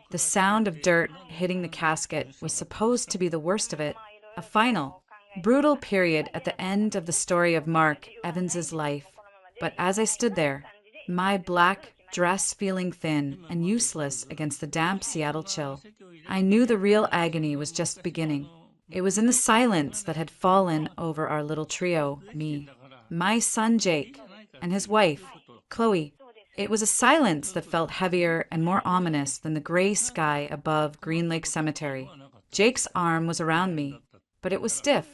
The sound of dirt hitting the casket was supposed to be the worst of it, a final, brutal period at the end of the story of Mark Evans's life. But as I stood there, my black dress feeling thin and useless against the damp Seattle chill, I knew the real agony was just beginning. It was in the silence that had fallen over our little trio, me, my son Jake, and his wife, Chloe. It was a silence that felt heavier and more ominous than the gray sky above Green Lake Cemetery. Jake's arm was around me, but it was stiff,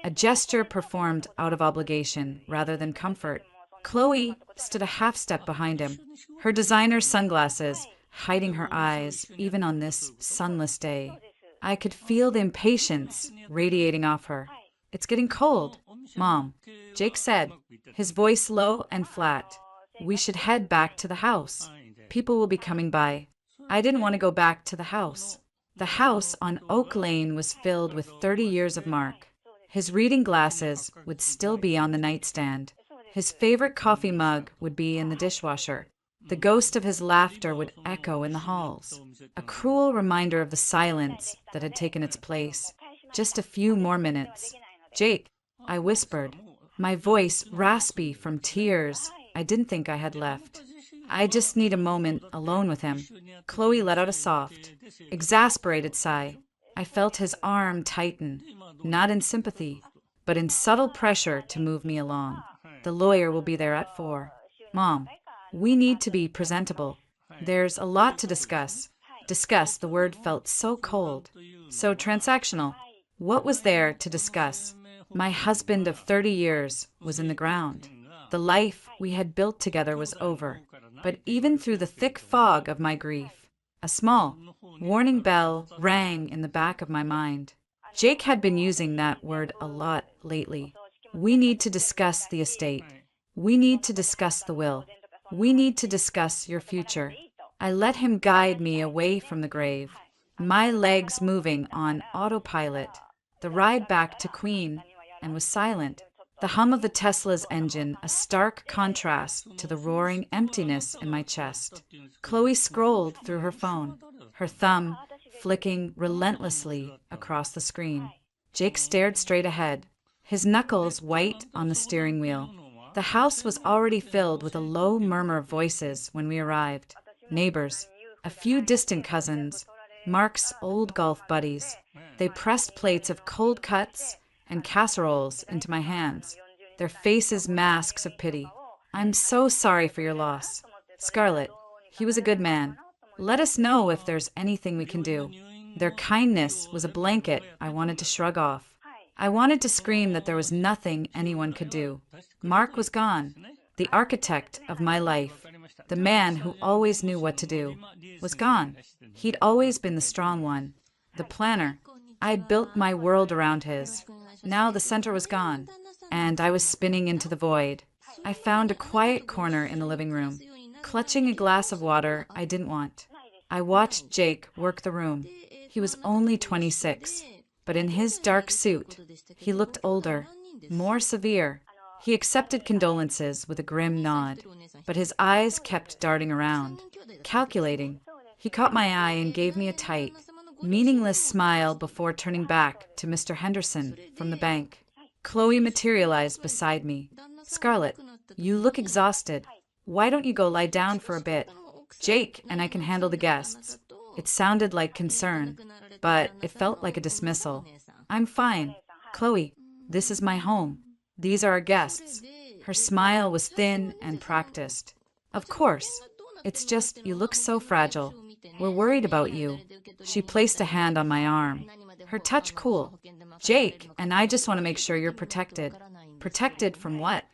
a gesture performed out of obligation rather than comfort. Chloe stood a half step behind him, her designer sunglasses hiding her eyes even on this sunless day. I could feel the impatience radiating off her. "It's getting cold, Mom," Jake said, his voice low and flat. "We should head back to the house. People will be coming by." I didn't want to go back to the house. The house on Oak Lane was filled with 30 years of Mark. His reading glasses would still be on the nightstand. His favorite coffee mug would be in the dishwasher. The ghost of his laughter would echo in the halls. A cruel reminder of the silence that had taken its place. Just a few more minutes. "Jake," I whispered, my voice raspy from tears I didn't think I had left. "I just need a moment alone with him." Chloe let out a soft, exasperated sigh. I felt his arm tighten, not in sympathy, but in subtle pressure to move me along. "The lawyer will be there at 4. Mom, we need to be presentable. There's a lot to discuss." Discuss, the word felt so cold, so transactional. What was there to discuss? My husband of 30 years was in the ground. The life we had built together was over. But even through the thick fog of my grief, a small warning bell rang in the back of my mind. Jake had been using that word a lot lately. We need to discuss the estate. We need to discuss the will. We need to discuss your future. I let him guide me away from the grave, my legs moving on autopilot. The ride back to Queen, and was silent. The hum of the Tesla's engine, a stark contrast to the roaring emptiness in my chest. Chloe scrolled through her phone, her thumb flicking relentlessly across the screen. Jake stared straight ahead, his knuckles white on the steering wheel. The house was already filled with a low murmur of voices when we arrived. Neighbors, a few distant cousins, Mark's old golf buddies. They pressed plates of cold cuts and casseroles into my hands, their faces masks of pity. "I'm so sorry for your loss. Scarlett, he was a good man. Let us know if there's anything we can do." Their kindness was a blanket I wanted to shrug off. I wanted to scream that there was nothing anyone could do. Mark was gone. The architect of my life, the man who always knew what to do, was gone. He'd always been the strong one, the planner. I'd built my world around his. Now the center was gone, and I was spinning into the void. I found a quiet corner in the living room, clutching a glass of water I didn't want. I watched Jake work the room. He was only 26, but in his dark suit, he looked older, more severe. He accepted condolences with a grim nod, but his eyes kept darting around, calculating. He caught my eye and gave me a tight, meaningless smile before turning back to Mr. Henderson from the bank. Chloe materialized beside me. "Scarlett, you look exhausted. Why don't you go lie down for a bit? Jake and I can handle the guests." It sounded like concern, but it felt like a dismissal. "I'm fine. Chloe, this is my home. These are our guests." Her smile was thin and practiced. "Of course. It's just you look so fragile. We're worried about you." She placed a hand on my arm, her touch cool. "Jake and I just want to make sure you're protected." "Protected from what?"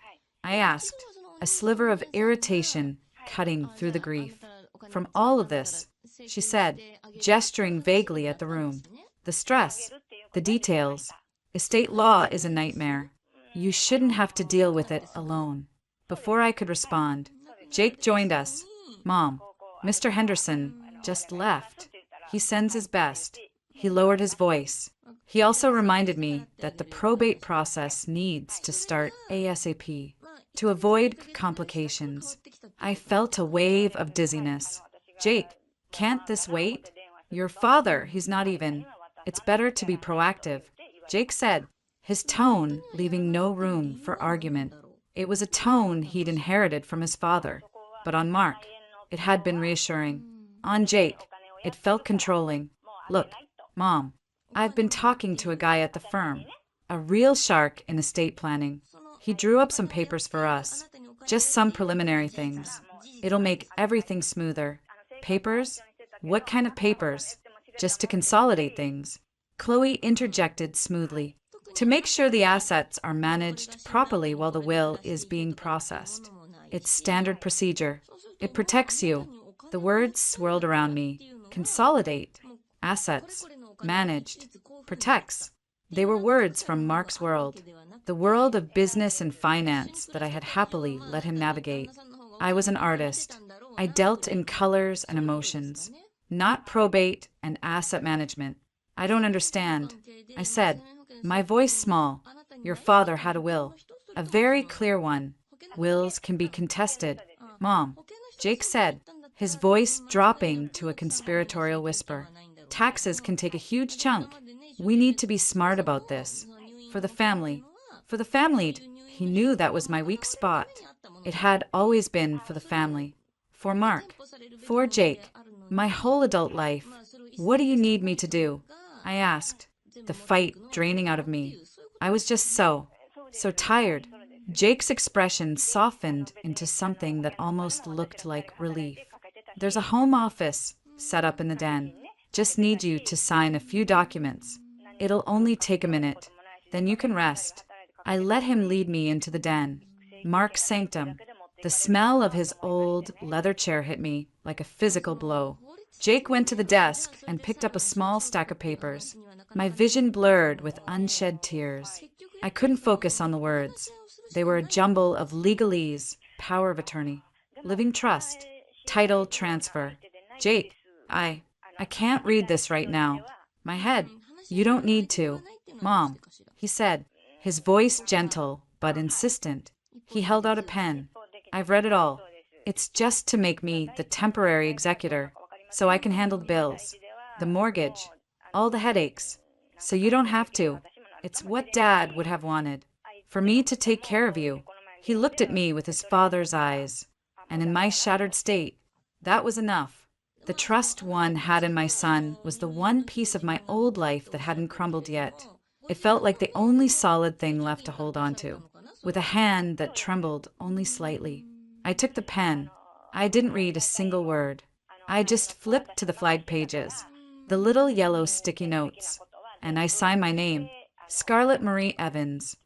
I asked, a sliver of irritation cutting through the grief. "From all of this," she said, gesturing vaguely at the room. "The stress, the details. Estate law is a nightmare. You shouldn't have to deal with it alone." Before I could respond, Jake joined us. "Mom, Mr. Henderson just left. He sends his best." He lowered his voice. He also reminded me that the probate process needs to start ASAP to avoid complications. I felt a wave of dizziness. "Jake, can't this wait?" Your father, he's not even. It's better to be proactive, Jake said, his tone leaving no room for argument. It was a tone he'd inherited from his father, but on Mark, it had been reassuring. On Jake, it felt controlling. Look, Mom, I've been talking to a guy at the firm, a real shark in estate planning. He drew up some papers for us, just some preliminary things. It'll make everything smoother. Papers? What kind of papers? Just to consolidate things. Chloe interjected smoothly. To make sure the assets are managed properly while the will is being processed. It's standard procedure. It protects you. The words swirled around me. Consolidate. Assets. Managed. Protects. They were words from Mark's world. The world of business and finance that I had happily let him navigate. I was an artist. I dealt in colors and emotions, not probate and asset management. I don't understand, I said, my voice small. Your father had a will, a very clear one. Wills can be contested. Mom, Jake said, his voice dropping to a conspiratorial whisper. Taxes can take a huge chunk. We need to be smart about this. For the family. For the family. He knew that was my weak spot. It had always been for the family. For Mark. For Jake. My whole adult life. What do you need me to do? I asked, the fight draining out of me. I was just so tired. Jake's expression softened into something that almost looked like relief. There's a home office set up in the den. Just need you to sign a few documents. It'll only take a minute. Then you can rest. I let him lead me into the den. Mark's sanctum. The smell of his old leather chair hit me like a physical blow. Jake went to the desk and picked up a small stack of papers. My vision blurred with unshed tears. I couldn't focus on the words. They were a jumble of legalese, power of attorney, living trust, title transfer. Jake, I can't read this right now. My head. You don't need to. Mom, he said, his voice gentle but insistent. He held out a pen. I've read it all. It's just to make me the temporary executor, so I can handle the bills, the mortgage, all the headaches. So you don't have to. It's what Dad would have wanted. For me to take care of you. He looked at me with his father's eyes, and in my shattered state, that was enough. The trust one had in my son was the one piece of my old life that hadn't crumbled yet. It felt like the only solid thing left to hold on to, with a hand that trembled only slightly. I took the pen. I didn't read a single word. I just flipped to the flag pages, the little yellow sticky notes, and I signed my name, Scarlett Marie Evans.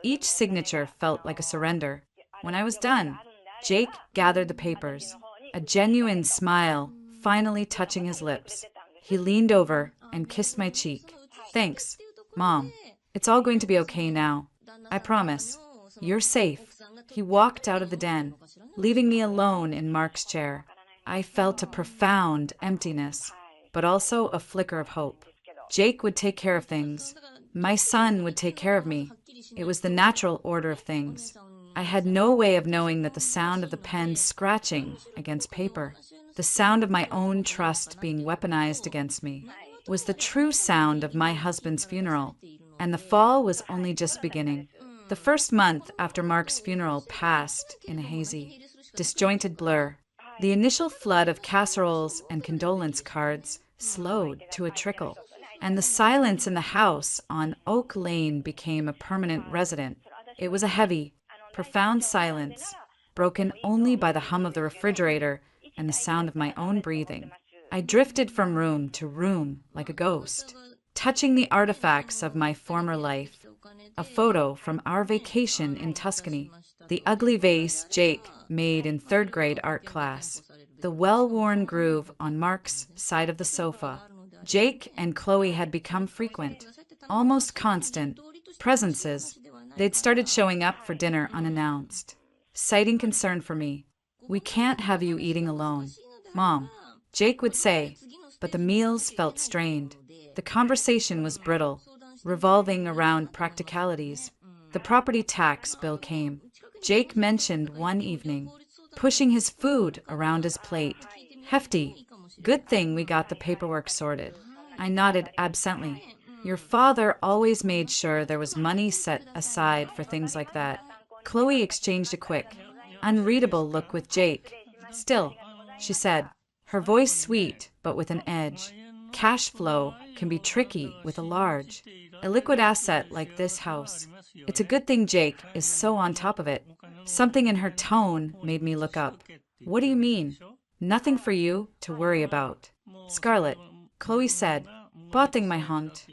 Each signature felt like a surrender. When I was done, Jake gathered the papers, a genuine smile finally touching his lips. He leaned over and kissed my cheek. Thanks, Mom. It's all going to be okay now. I promise. You're safe. He walked out of the den, leaving me alone in Mark's chair. I felt a profound emptiness, but also a flicker of hope. Jake would take care of things. My son would take care of me. It was the natural order of things. I had no way of knowing that the sound of the pen scratching against paper, the sound of my own trust being weaponized against me, was the true sound of my husband's funeral, and the fall was only just beginning. The first month after Mark's funeral passed in a hazy, disjointed blur. The initial flood of casseroles and condolence cards slowed to a trickle, and the silence in the house on Oak Lane became a permanent resident. It was a heavy, profound silence, broken only by the hum of the refrigerator and the sound of my own breathing. I drifted from room to room like a ghost, touching the artifacts of my former life. A photo from our vacation in Tuscany, the ugly vase Jake made in third grade art class, the well-worn groove on Mark's side of the sofa. Jake and Chloe had become frequent, almost constant, presences. They'd started showing up for dinner unannounced, citing concern for me. We can't have you eating alone, Mom, Jake would say, but the meals felt strained. The conversation was brittle, revolving around practicalities. The property tax bill came. Jake mentioned one evening, pushing his food around his plate. Hefty. Good thing we got the paperwork sorted. I nodded absently. Your father always made sure there was money set aside for things like that. Chloe exchanged a quick, unreadable look with Jake. Still, she said, her voice sweet but with an edge. Cash flow can be tricky with a large, illiquid asset like this house. It's a good thing Jake is so on top of it. Something in her tone made me look up. What do you mean? Nothing for you to worry about. Scarlett, Chloe said, botting my haunt.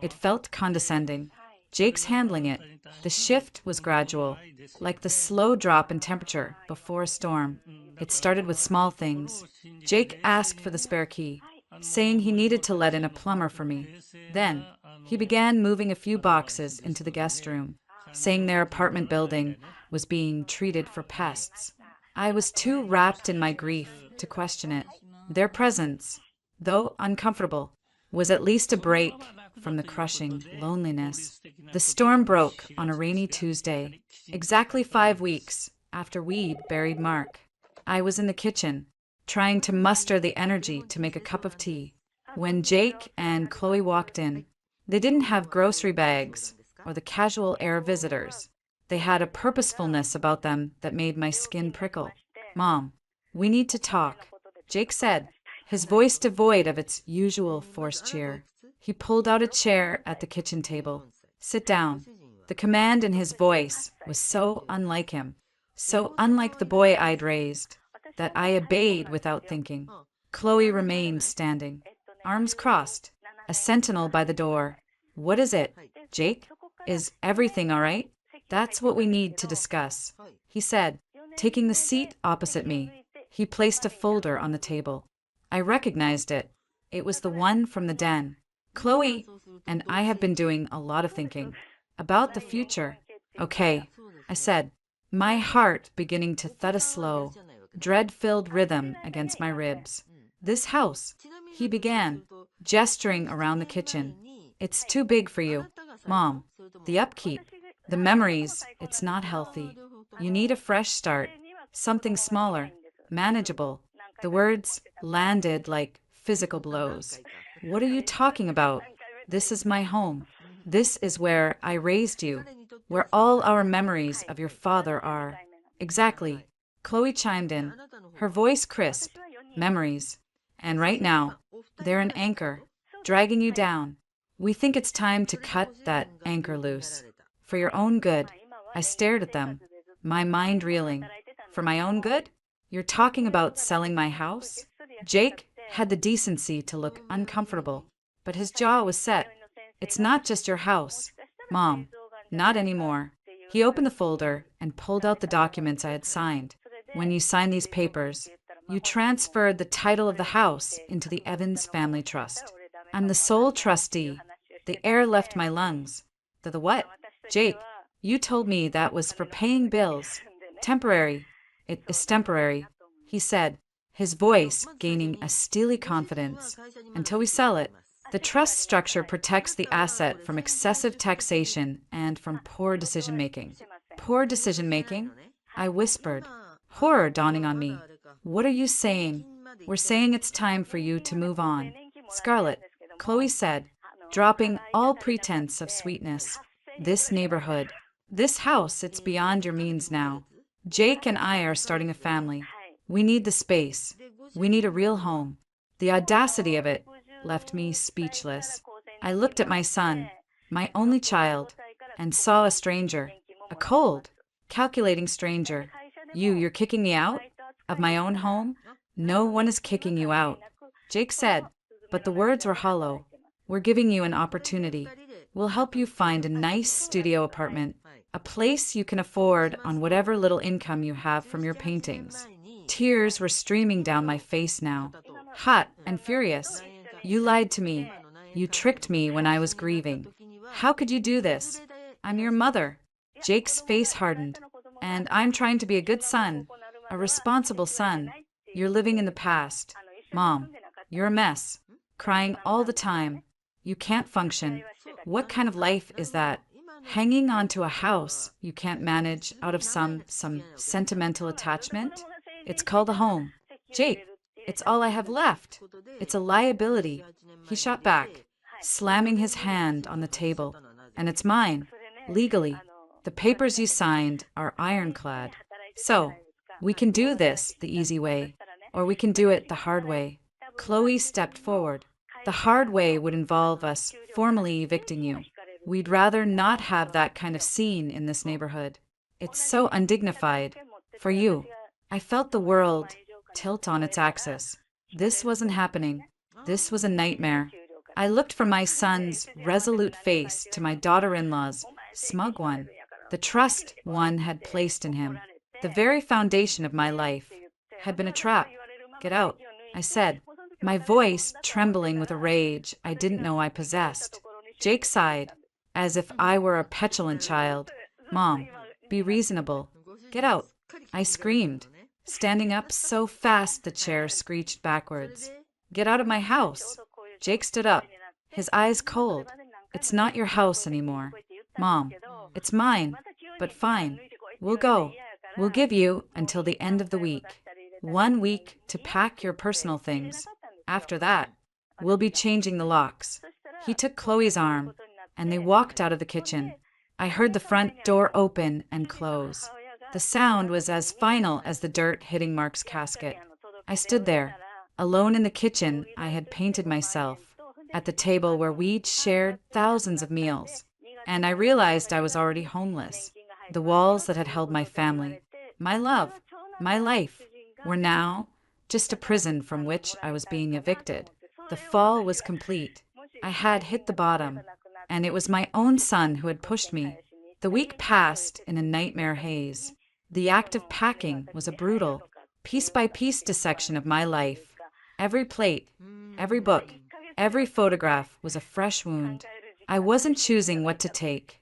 It felt condescending. Jake's handling it. The shift was gradual, like the slow drop in temperature before a storm. It started with small things. Jake asked for the spare key, saying he needed to let in a plumber for me. Then, he began moving a few boxes into the guest room, saying their apartment building was being treated for pests. I was too wrapped in my grief to question it. Their presence, though uncomfortable, was at least a break from the crushing loneliness. The storm broke on a rainy Tuesday, exactly 5 weeks after we'd buried Mark. I was in the kitchen, trying to muster the energy to make a cup of tea, when Jake and Chloe walked in. They didn't have grocery bags or the casual air of visitors. They had a purposefulness about them that made my skin prickle. Mom, we need to talk, Jake said, his voice devoid of its usual forced cheer. He pulled out a chair at the kitchen table. Sit down. The command in his voice was so unlike him, so unlike the boy I'd raised, that I obeyed without thinking. Chloe remained standing, arms crossed, a sentinel by the door. What is it, Jake? Is everything all right? That's what we need to discuss, he said, taking the seat opposite me. He placed a folder on the table. I recognized it. It was the one from the den. Chloe and I have been doing a lot of thinking about the future. Okay, I said, my heart beginning to thud a slow, dread-filled rhythm against my ribs. This house, he began, gesturing around the kitchen. It's too big for you, Mom. The upkeep, the memories, it's not healthy. You need a fresh start, something smaller, manageable. The words landed like physical blows. What are you talking about? This is my home. This is where I raised you, where all our memories of your father are. Exactly. Chloe chimed in, her voice crisp. Memories. And right now, they're an anchor, dragging you down. We think it's time to cut that anchor loose. For your own good. I stared at them, my mind reeling. For my own good? You're talking about selling my house? Jake had the decency to look uncomfortable, but his jaw was set. It's not just your house, Mom. Not anymore. He opened the folder and pulled out the documents I had signed. When you signed these papers, you transferred the title of the house into the Evans Family Trust. I'm the sole trustee. The air left my lungs. The what? Jake, you told me that was for paying bills. Temporary. It is temporary, he said, his voice gaining a steely confidence. Until we sell it. The trust structure protects the asset from excessive taxation and from poor decision-making. Poor decision-making? I whispered, horror dawning on me. What are you saying? We're saying it's time for you to move on. Scarlett, Chloe said, dropping all pretense of sweetness. This neighborhood, this house, it's beyond your means now. Jake and I are starting a family. We need the space. We need a real home. The audacity of it left me speechless. I looked at my son, my only child, and saw a stranger, a cold, calculating stranger. You're kicking me out? Of my own home? No one is kicking you out, Jake said, but the words were hollow. We're giving you an opportunity. We'll help you find a nice studio apartment, a place you can afford on whatever little income you have from your paintings. Tears were streaming down my face now, hot and furious. You lied to me. You tricked me when I was grieving. How could you do this? I'm your mother. Jake's face hardened. And I'm trying to be a good son, a responsible son. You're living in the past. Mom, you're a mess. Crying all the time. You can't function. What kind of life is that? Hanging onto a house you can't manage out of some sentimental attachment? It's called a home. Jake, It's all I have left. It's a liability. He shot back, slamming his hand on the table. And it's mine, legally. The papers you signed are ironclad. So, we can do this the easy way, or we can do it the hard way. Chloe stepped forward. The hard way would involve us formally evicting you. We'd rather not have that kind of scene in this neighborhood. It's so undignified. For you, I felt the world tilt on its axis. This wasn't happening. This was a nightmare. I looked from my son's resolute face to my daughter-in-law's smug one. The trust one had placed in him, the very foundation of my life, had been a trap. Get out, I said, my voice trembling with a rage I didn't know I possessed. Jake sighed, as if I were a petulant child. Mom, be reasonable. Get out, I screamed, standing up so fast the chair screeched backwards. Get out of my house. Jake stood up, his eyes cold. It's not your house anymore. Mom, it's mine, but fine. We'll go. We'll give you until the end of the week. 1 week to pack your personal things. After that, we'll be changing the locks. He took Chloe's arm, and they walked out of the kitchen. I heard the front door open and close. The sound was as final as the dirt hitting Mark's casket. I stood there, alone in the kitchen I had painted myself, at the table where we'd shared thousands of meals. And I realized I was already homeless. The walls that had held my family, my love, my life, were now just a prison from which I was being evicted. The fall was complete. I had hit the bottom, and it was my own son who had pushed me. The week passed in a nightmare haze. The act of packing was a brutal, piece-by-piece dissection of my life. Every plate, every book, every photograph was a fresh wound. I wasn't choosing what to take.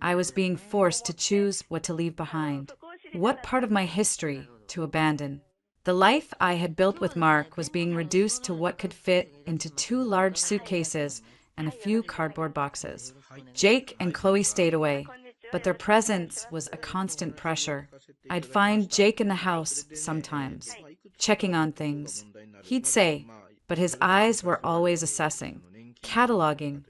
I was being forced to choose what to leave behind. What part of my history to abandon? The life I had built with Mark was being reduced to what could fit into 2 large suitcases and a few cardboard boxes. Jake and Chloe stayed away, but their presence was a constant pressure. I'd find Jake in the house sometimes, checking on things. He'd say, but his eyes were always assessing, cataloging.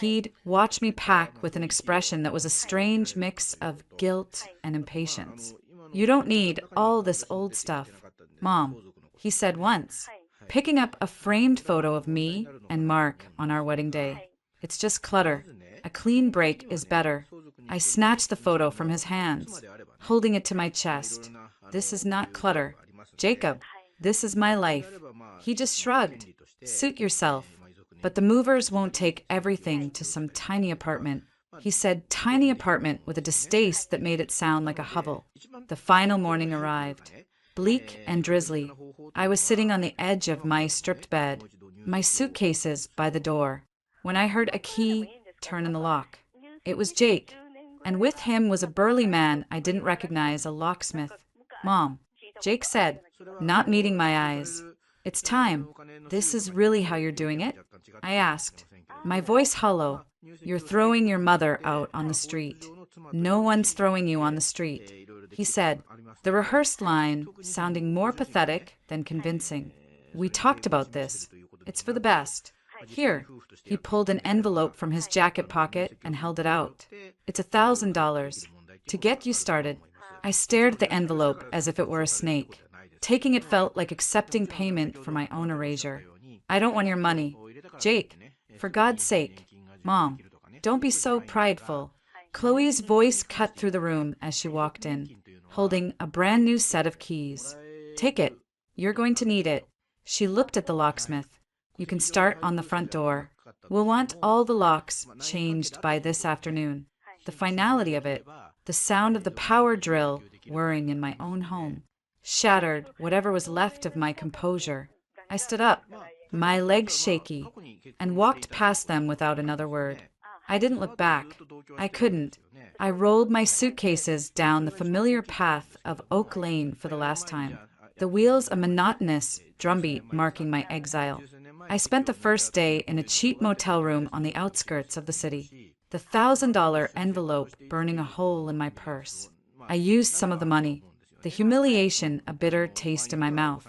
He'd watch me pack with an expression that was a strange mix of guilt and impatience. You don't need all this old stuff, Mom, he said once, picking up a framed photo of me and Mark on our wedding day. It's just clutter. A clean break is better. I snatched the photo from his hands, holding it to my chest. This is not clutter. Jacob, this is my life. He just shrugged. Suit yourself. But the movers won't take everything to some tiny apartment. He said tiny apartment with a distaste that made it sound like a hovel. The final morning arrived. Bleak and drizzly. I was sitting on the edge of my stripped bed, my suitcases by the door, when I heard a key turn in the lock. It was Jake, and with him was a burly man I didn't recognize, a locksmith. Mom, Jake said, not meeting my eyes. It's time. This is really how you're doing it? I asked, my voice hollow. You're throwing your mother out on the street. No one's throwing you on the street, he said, the rehearsed line sounding more pathetic than convincing. We talked about this. It's for the best. Here, he pulled an envelope from his jacket pocket and held it out. It's $1,000 to get you started. I stared at the envelope as if it were a snake. Taking it felt like accepting payment for my own erasure. I don't want your money. Jake, for God's sake. Mom, don't be so prideful. Chloe's voice cut through the room as she walked in, holding a brand new set of keys. Take it. You're going to need it. She looked at the locksmith. You can start on the front door. We'll want all the locks changed by this afternoon. The finality of it, the sound of the power drill whirring in my own home, shattered whatever was left of my composure. I stood up, my legs shaky, and walked past them without another word. I didn't look back. I couldn't. I rolled my suitcases down the familiar path of Oak Lane for the last time, the wheels a monotonous drumbeat marking my exile. I spent the first day in a cheap motel room on the outskirts of the city, the $1,000 envelope burning a hole in my purse. I used some of the money, the humiliation a bitter taste in my mouth.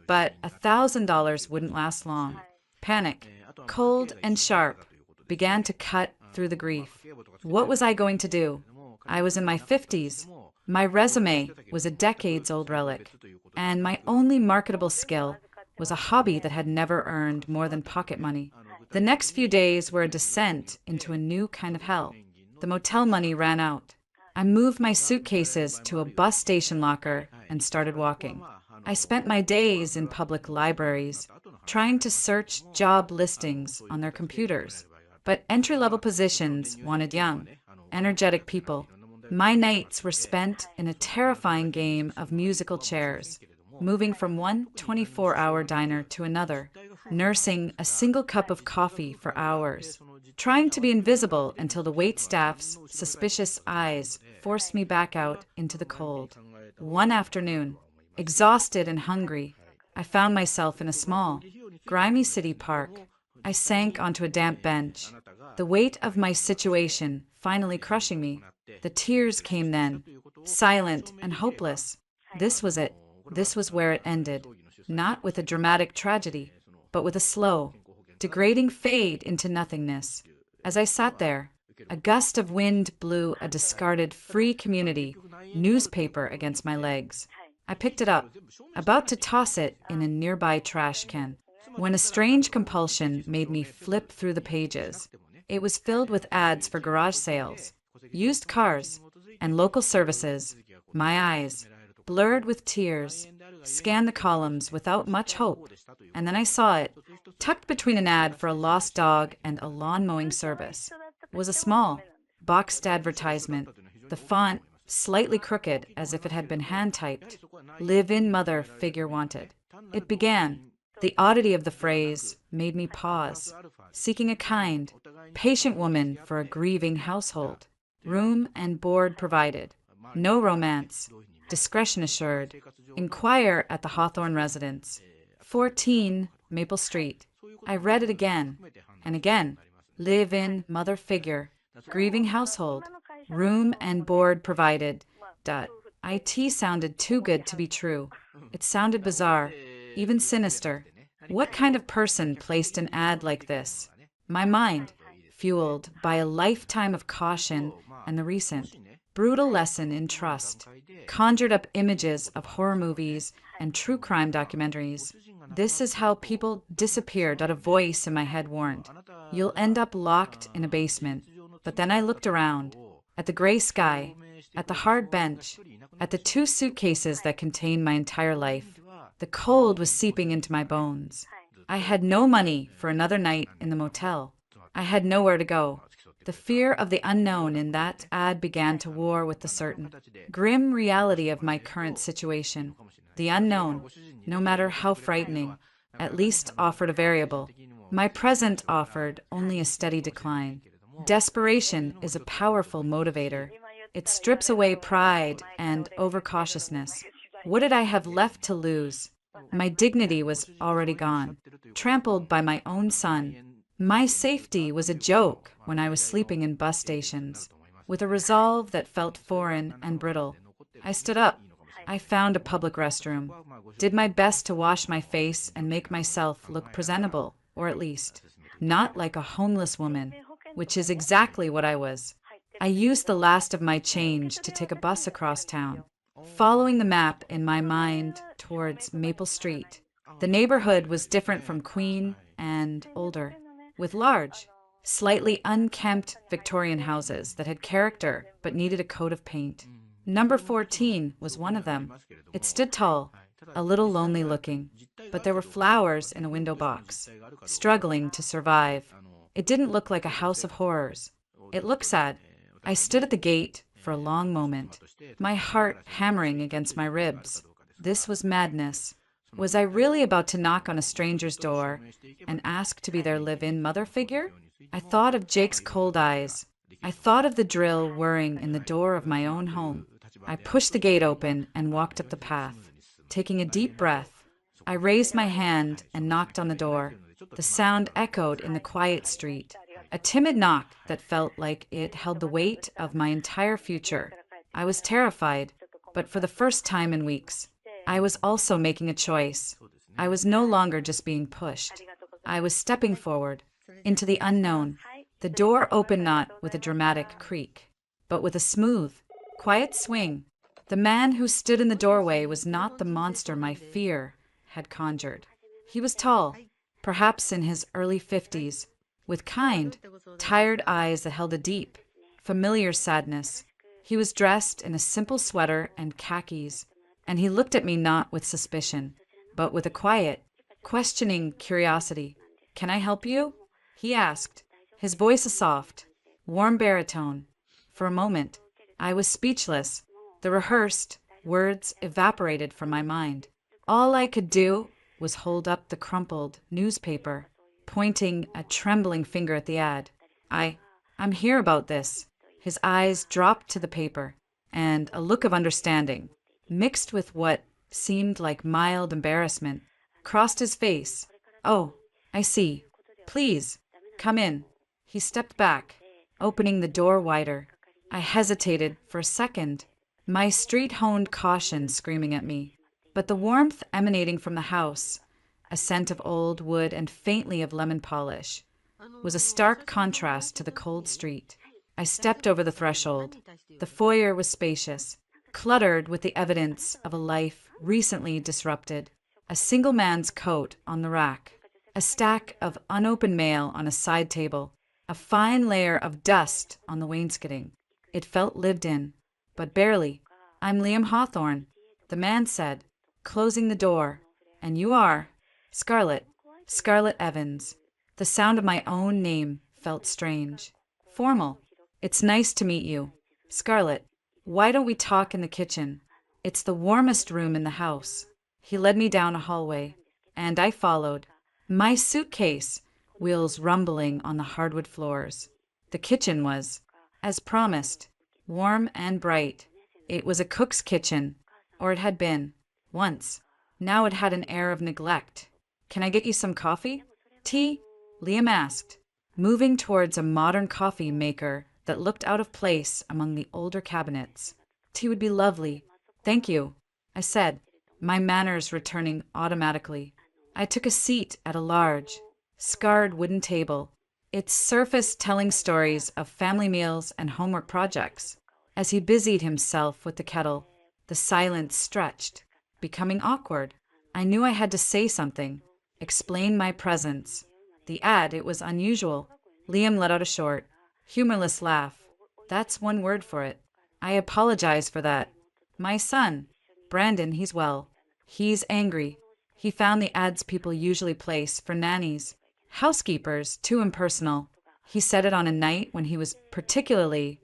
But $1,000 wouldn't last long. Panic, cold and sharp, began to cut through the grief. What was I going to do? I was in my 50s. My resume was a decades-old relic, and my only marketable skill was a hobby that had never earned more than pocket money. The next few days were a descent into a new kind of hell. The motel money ran out. I moved my suitcases to a bus station locker and started walking. I spent my days in public libraries, trying to search job listings on their computers. But entry-level positions wanted young, energetic people. My nights were spent in a terrifying game of musical chairs, moving from one 24-hour diner to another, nursing a single cup of coffee for hours, trying to be invisible until the waitstaff's suspicious eyes forced me back out into the cold. One afternoon, exhausted and hungry, I found myself in a small, grimy city park. I sank onto a damp bench, the weight of my situation finally crushing me. The tears came then, silent and hopeless. This was it. This was where it ended, not with a dramatic tragedy, but with a slow, degrading fade into nothingness. As I sat there, a gust of wind blew a discarded Free Community newspaper against my legs. I picked it up, about to toss it in a nearby trash can, when a strange compulsion made me flip through the pages. It was filled with ads for garage sales, used cars, and local services. My eyes, blurred with tears, scanned the columns without much hope, and then I saw it, tucked between an ad for a lost dog and a lawn mowing service. It was a small, boxed advertisement, the font slightly crooked as if it had been hand-typed. Live-in mother figure wanted. It began. The oddity of the phrase made me pause, seeking a kind, patient woman for a grieving household. Room and board provided. No romance. Discretion assured. Inquire at the Hawthorne residence. 14 Maple Street. I read it again and again. Live-in mother figure. Grieving household. Room and board provided. IT sounded too good to be true. It sounded bizarre, even sinister. What kind of person placed an ad like this? My mind, fueled by a lifetime of caution and the recent, brutal lesson in trust, conjured up images of horror movies and true crime documentaries. This is how people disappeared. A voice in my head warned, "You'll end up locked in a basement." But then I looked around, at the gray sky, at the hard bench, at the 2 suitcases that contained my entire life. The cold was seeping into my bones. I had no money for another night in the motel. I had nowhere to go. The fear of the unknown in that ad began to war with the certain, grim reality of my current situation. The unknown, no matter how frightening, at least offered a variable. My present offered only a steady decline. Desperation is a powerful motivator. It strips away pride and overcautiousness. What did I have left to lose? My dignity was already gone, trampled by my own son. My safety was a joke when I was sleeping in bus stations. With a resolve that felt foreign and brittle, I stood up. I found a public restroom, did my best to wash my face and make myself look presentable, or at least not like a homeless woman, which is exactly what I was. I used the last of my change to take a bus across town, following the map in my mind towards Maple Street. The neighborhood was different from Queen and older, with large, slightly unkempt Victorian houses that had character but needed a coat of paint. Number 14 was one of them. It stood tall, a little lonely looking, but there were flowers in a window box, struggling to survive. It didn't look like a house of horrors. It looked sad. I stood at the gate for a long moment, my heart hammering against my ribs. This was madness. Was I really about to knock on a stranger's door and ask to be their live-in mother figure? I thought of Jake's cold eyes. I thought of the drill whirring in the door of my own home. I pushed the gate open and walked up the path. Taking a deep breath, I raised my hand and knocked on the door. The sound echoed in the quiet street. A timid knock that felt like it held the weight of my entire future. I was terrified, but for the first time in weeks, I was also making a choice. I was no longer just being pushed. I was stepping forward into the unknown. The door opened not with a dramatic creak, but with a smooth, quiet swing. The man who stood in the doorway was not the monster my fear had conjured. He was tall, perhaps in his early 50s, with kind, tired eyes that held a deep, familiar sadness. He was dressed in a simple sweater and khakis, and he looked at me not with suspicion, but with a quiet, questioning curiosity. "Can I help you?" he asked, his voice a soft, warm baritone. For a moment, I was speechless. The rehearsed words evaporated from my mind. All I could do was hold up the crumpled newspaper, pointing a trembling finger at the ad. I'm here about this." His eyes dropped to the paper, and a look of understanding, mixed with what seemed like mild embarrassment, crossed his face. "Oh, I see. Please, come in." He stepped back, opening the door wider. I hesitated for a second, my street-honed caution screaming at me. But the warmth emanating from the house, a scent of old wood and faintly of lemon polish, was a stark contrast to the cold street. I stepped over the threshold. The foyer was spacious, cluttered with the evidence of a life recently disrupted. A single man's coat on the rack, a stack of unopened mail on a side table, a fine layer of dust on the wainscoting. It felt lived in, but barely. "I'm Liam Hawthorne," the man said, closing the door. "And you are Scarlett Evans." The sound of my own name felt strange, formal. "It's nice to meet you, Scarlett. Why don't we talk in the kitchen? It's the warmest room in the house." He led me down a hallway, and I followed, my suitcase, wheels rumbling on the hardwood floors. The kitchen was, as promised, warm and bright. It was a cook's kitchen, or it had been, once. Now it had an air of neglect. "Can I get you some coffee?" "Tea?" Liam asked, moving towards a modern coffee maker that looked out of place among the older cabinets. "Tea would be lovely. Thank you," I said, my manners returning automatically. I took a seat at a large, scarred wooden table, its surface telling stories of family meals and homework projects. As he busied himself with the kettle, the silence stretched, becoming awkward. I knew I had to say something, explain my presence. The ad, it was unusual. Liam let out a short, humorless laugh. "That's one word for it. I apologize for that. My son, Brandon, he's well. He's angry. He found the ads people usually place for nannies, housekeepers, too impersonal. He said it on a night when he was particularly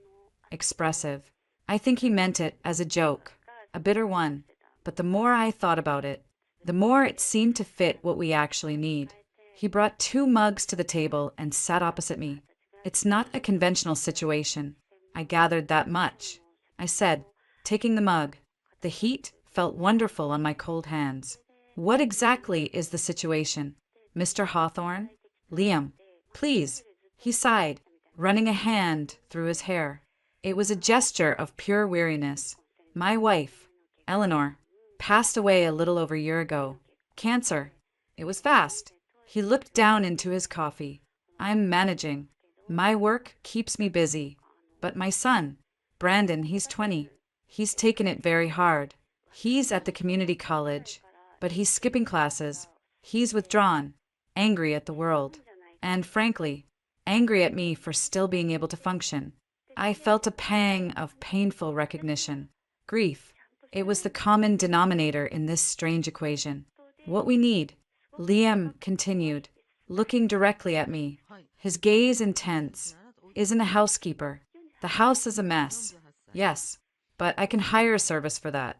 expressive. I think he meant it as a joke, a bitter one. But the more I thought about it, the more it seemed to fit what we actually need." He brought 2 mugs to the table and sat opposite me. "It's not a conventional situation. I gathered that much," I said, taking the mug. The heat felt wonderful on my cold hands. "What exactly is the situation, Mr. Hawthorne?" "Liam, please," he sighed, running a hand through his hair. It was a gesture of pure weariness. "My wife, Eleanor, passed away a little over a year ago. Cancer. It was fast." He looked down into his coffee. "I'm managing. My work keeps me busy. But my son, Brandon, he's 20. He's taken it very hard. He's at the community college, but he's skipping classes. He's withdrawn, angry at the world, and frankly, angry at me for still being able to function." I felt a pang of painful recognition. Grief. It was the common denominator in this strange equation. "What we need," Liam continued, looking directly at me, his gaze intense, "isn't a housekeeper. The house is a mess. Yes, but I can hire a service for that.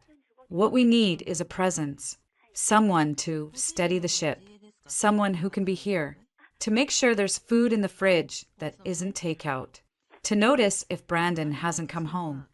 What we need is a presence, someone to steady the ship, someone who can be here, to make sure there's food in the fridge that isn't takeout, to notice if Brandon hasn't come home,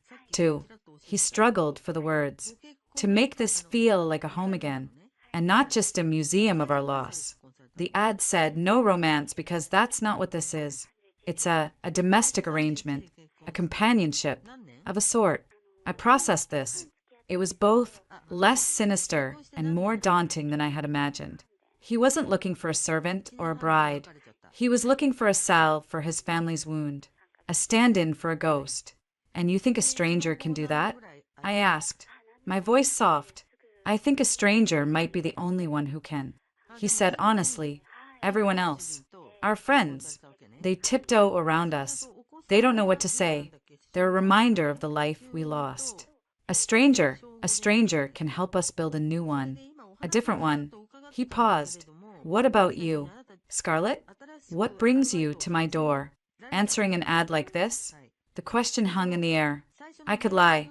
he struggled for the words, to make this feel like a home again, and not just a museum of our loss." The ad said no romance because that's not what this is. It's a domestic arrangement, a companionship, of a sort. I processed this. It was both less sinister and more daunting than I had imagined. He wasn't looking for a servant or a bride. He was looking for a salve for his family's wound, a stand-in for a ghost. And you think a stranger can do that? I asked, my voice soft. I think a stranger might be the only one who can. He said honestly, everyone else, our friends, they tiptoe around us. They don't know what to say. They're a reminder of the life we lost. A stranger can help us build a new one, a different one. He paused. What about you, Scarlett? What brings you to my door? Answering an ad like this? The question hung in the air. I could lie.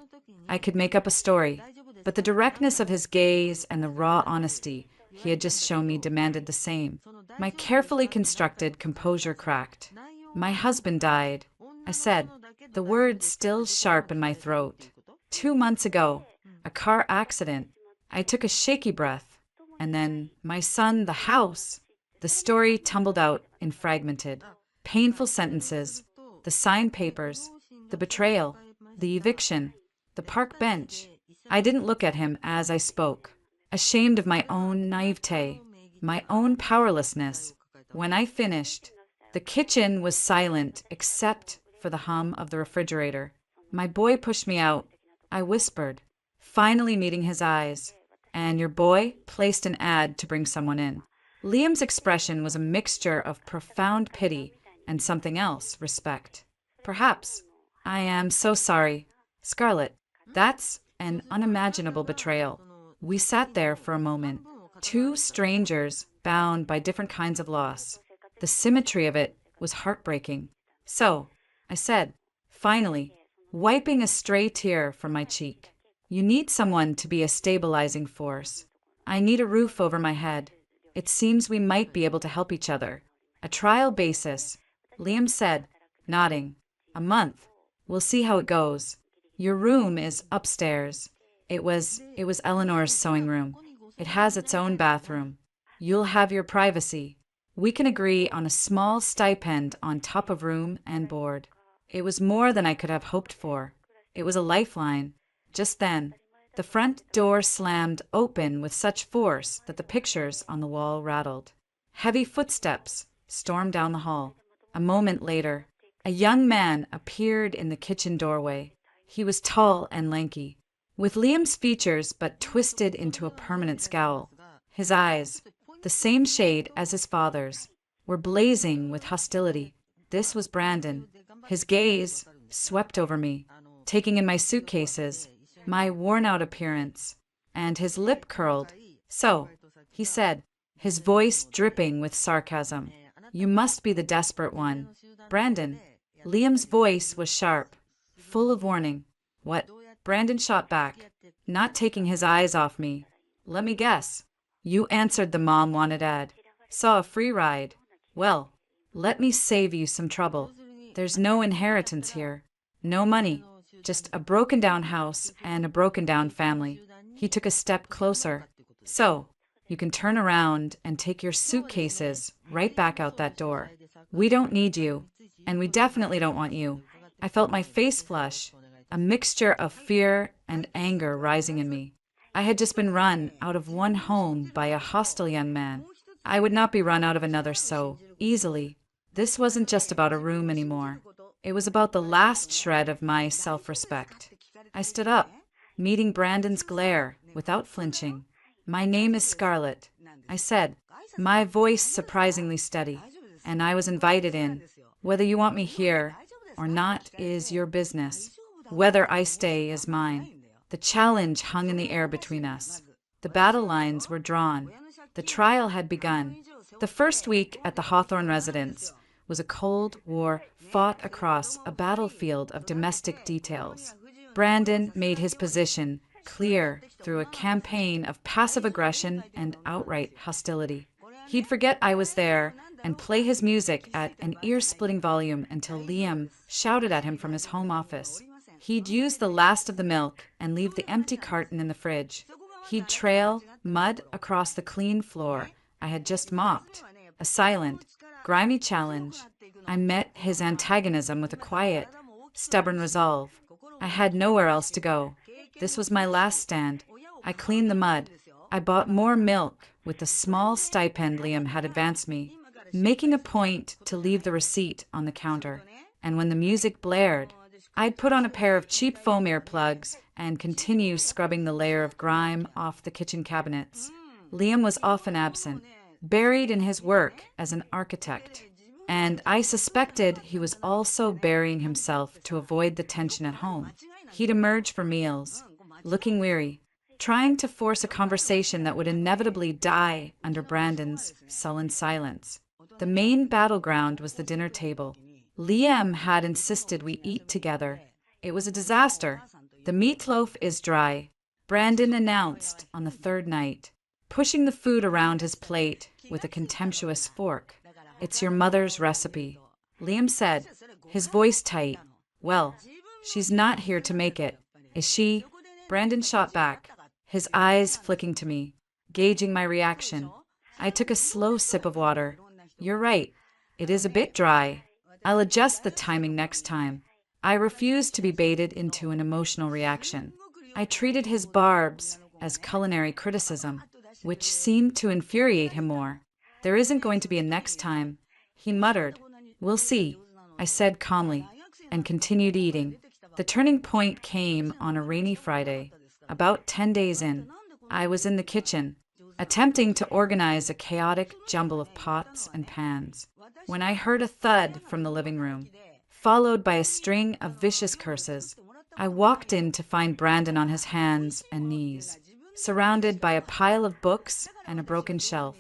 I could make up a story. But the directness of his gaze and the raw honesty he had just shown me demanded the same. My carefully constructed composure cracked. My husband died, I said, the words still sharp in my throat. 2 months ago, a car accident. I took a shaky breath. And then, my son, the house. The story tumbled out in fragmented, painful sentences, the signed papers, the betrayal, the eviction, the park bench. I didn't look at him as I spoke, ashamed of my own naivete, my own powerlessness. When I finished, the kitchen was silent except for the hum of the refrigerator. My boy pushed me out. I whispered, finally meeting his eyes, and your boy placed an ad to bring someone in. Liam's expression was a mixture of profound pity and something else, respect. Perhaps. I am so sorry. Scarlett, that's an unimaginable betrayal. We sat there for a moment, two strangers bound by different kinds of loss. The symmetry of it was heartbreaking. So, I said, finally, wiping a stray tear from my cheek, you need someone to be a stabilizing force. I need a roof over my head. It seems we might be able to help each other. A trial basis, Liam said, nodding. A month. We'll see how it goes. Your room is upstairs. It was Eleanor's sewing room. It has its own bathroom. You'll have your privacy. We can agree on a small stipend on top of room and board. It was more than I could have hoped for. It was a lifeline. Just then, the front door slammed open with such force that the pictures on the wall rattled. Heavy footsteps stormed down the hall. A moment later, a young man appeared in the kitchen doorway. He was tall and lanky, with Liam's features but twisted into a permanent scowl. His eyes, the same shade as his father's, were blazing with hostility. This was Brandon. His gaze swept over me, taking in my suitcases, my worn-out appearance, and his lip curled. So, he said, his voice dripping with sarcasm, you must be the desperate one. Brandon. Liam's voice was sharp, full of warning. What? Brandon shot back, not taking his eyes off me. Let me guess. You answered the mom wanted ad. Saw a free ride. Well, let me save you some trouble. There's no inheritance here. No money. Just a broken-down house and a broken-down family. He took a step closer. So, you can turn around and take your suitcases right back out that door. We don't need you, and we definitely don't want you. I felt my face flush, a mixture of fear and anger rising in me. I had just been run out of one home by a hostile young man. I would not be run out of another so easily. This wasn't just about a room anymore. It was about the last shred of my self-respect. I stood up, meeting Brandon's glare without flinching. My name is Scarlett, I said, my voice surprisingly steady, and I was invited in. Whether you want me here or not is your business. Whether I stay is mine. The challenge hung in the air between us. The battle lines were drawn. The trial had begun. The first week at the Hawthorne residence was a Cold War fought across a battlefield of domestic details. Brandon made his position clear through a campaign of passive aggression and outright hostility. He'd forget I was there and play his music at an ear-splitting volume until Liam shouted at him from his home office. He'd use the last of the milk and leave the empty carton in the fridge. He'd trail mud across the clean floor I had just mopped. A silent, grimy challenge. I met his antagonism with a quiet, stubborn resolve. I had nowhere else to go. This was my last stand. I cleaned the mud. I bought more milk with the small stipend Liam had advanced me, making a point to leave the receipt on the counter. And when the music blared, I'd put on a pair of cheap foam earplugs and continue scrubbing the layer of grime off the kitchen cabinets. Liam was often absent, buried in his work as an architect. And I suspected he was also burying himself to avoid the tension at home. He'd emerge for meals, looking weary, trying to force a conversation that would inevitably die under Brandon's sullen silence. The main battleground was the dinner table. Liam had insisted we eat together. It was a disaster. The meatloaf is dry, Brandon announced on the third night, pushing the food around his plate with a contemptuous fork. It's your mother's recipe. Liam said, his voice tight. Well, she's not here to make it, is she? Brandon shot back, his eyes flicking to me, gauging my reaction. I took a slow sip of water. You're right. It is a bit dry. I'll adjust the timing next time. I refused to be baited into an emotional reaction. I treated his barbs as culinary criticism, which seemed to infuriate him more. There isn't going to be a next time, he muttered. We'll see, I said calmly, and continued eating. The turning point came on a rainy Friday. About 10 days in, I was in the kitchen, attempting to organize a chaotic jumble of pots and pans, when I heard a thud from the living room, followed by a string of vicious curses. I walked in to find Brandon on his hands and knees, surrounded by a pile of books and a broken shelf.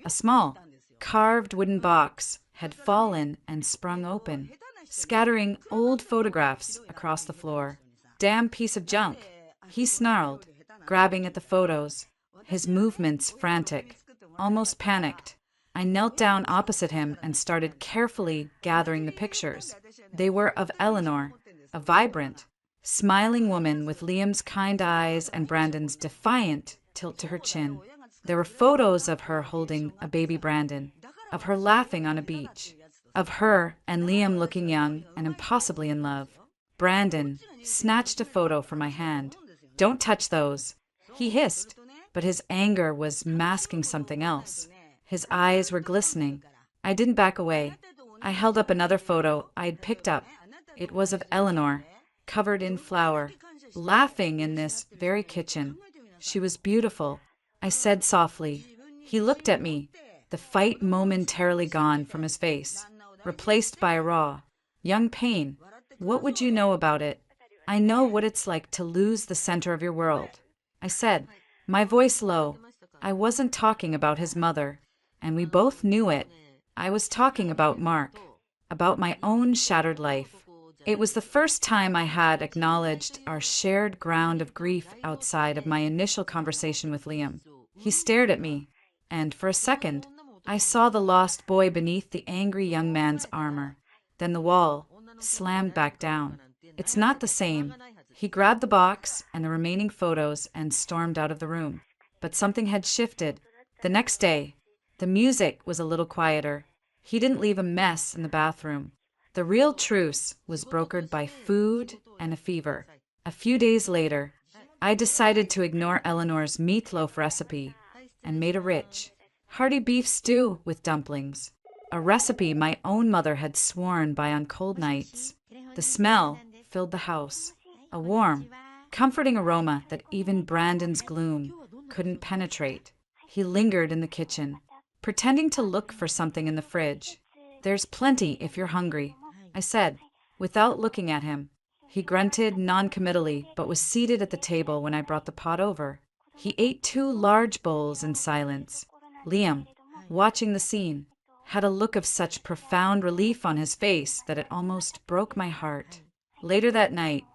A small, carved wooden box had fallen and sprung open, scattering old photographs across the floor. Damn piece of junk, he snarled, grabbing at the photos, his movements frantic, almost panicked. I knelt down opposite him and started carefully gathering the pictures. They were of Eleanor, a vibrant, smiling woman with Liam's kind eyes and Brandon's defiant tilt to her chin. There were photos of her holding a baby Brandon, of her laughing on a beach, of her and Liam looking young and impossibly in love. Brandon snatched a photo from my hand. Don't touch those, he hissed, but his anger was masking something else. His eyes were glistening. I didn't back away. I held up another photo I'd picked up. It was of Eleanor, covered in flour, laughing in this very kitchen. She was beautiful, I said softly. He looked at me, the fight momentarily gone from his face, replaced by a raw, young pain. What would you know about it? I know what it's like to lose the center of your world, I said, my voice low. I wasn't talking about his mother, and we both knew it. I was talking about Mark, about my own shattered life. It was the first time I had acknowledged our shared ground of grief outside of my initial conversation with Liam. He stared at me, and for a second, I saw the lost boy beneath the angry young man's armor. Then the wall slammed back down. It's not the same. He grabbed the box and the remaining photos and stormed out of the room. But something had shifted. The next day, the music was a little quieter. He didn't leave a mess in the bathroom. The real truce was brokered by food and a fever. A few days later, I decided to ignore Eleanor's meatloaf recipe and made a rich, hearty beef stew with dumplings, a recipe my own mother had sworn by on cold nights. The smell filled the house, a warm, comforting aroma that even Brandon's gloom couldn't penetrate. He lingered in the kitchen, pretending to look for something in the fridge. There's plenty if you're hungry, I said, without looking at him. He grunted non-committally, but was seated at the table when I brought the pot over. He ate 2 large bowls in silence. Liam, watching the scene, had a look of such profound relief on his face that it almost broke my heart. Later that night,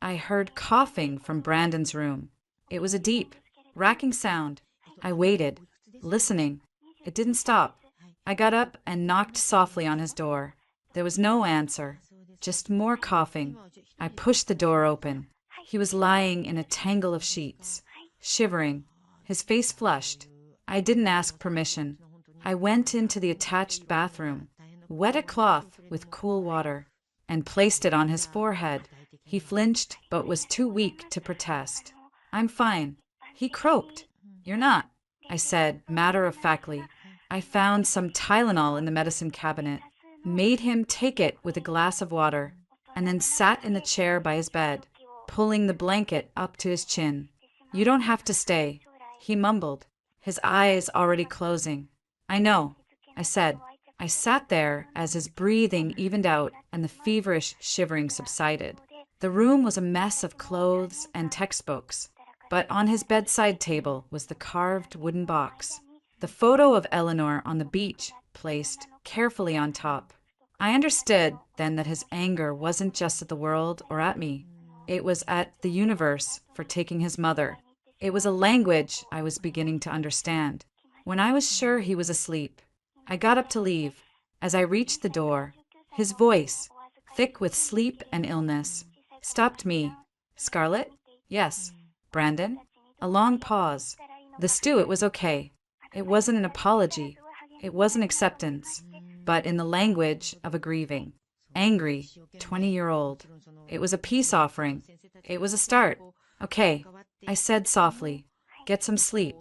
I heard coughing from Brandon's room. It was a deep, racking sound. I waited, listening. It didn't stop. I got up and knocked softly on his door. There was no answer, just more coughing. I pushed the door open. He was lying in a tangle of sheets, shivering, his face flushed. I didn't ask permission. I went into the attached bathroom, wet a cloth with cool water, and placed it on his forehead. He flinched, but was too weak to protest. I'm fine. He croaked. You're not, I said, matter-of-factly. I found some Tylenol in the medicine cabinet, made him take it with a glass of water, and then sat in the chair by his bed, pulling the blanket up to his chin. You don't have to stay, he mumbled, his eyes already closing. I know, I said. I sat there as his breathing evened out and the feverish shivering subsided. The room was a mess of clothes and textbooks, but on his bedside table was the carved wooden box, the photo of Eleanor on the beach placed carefully on top. I understood then that his anger wasn't just at the world or at me. It was at the universe for taking his mother. It was a language I was beginning to understand. When I was sure he was asleep, I got up to leave. As I reached the door, his voice, thick with sleep and illness, stopped me. Scarlett? Yes. Brandon? A long pause. The stew, it was okay. It wasn't an apology. It wasn't acceptance, but in the language of a grieving, angry, 20-year-old. It was a peace offering. It was a start. Okay, I said softly. Get some sleep.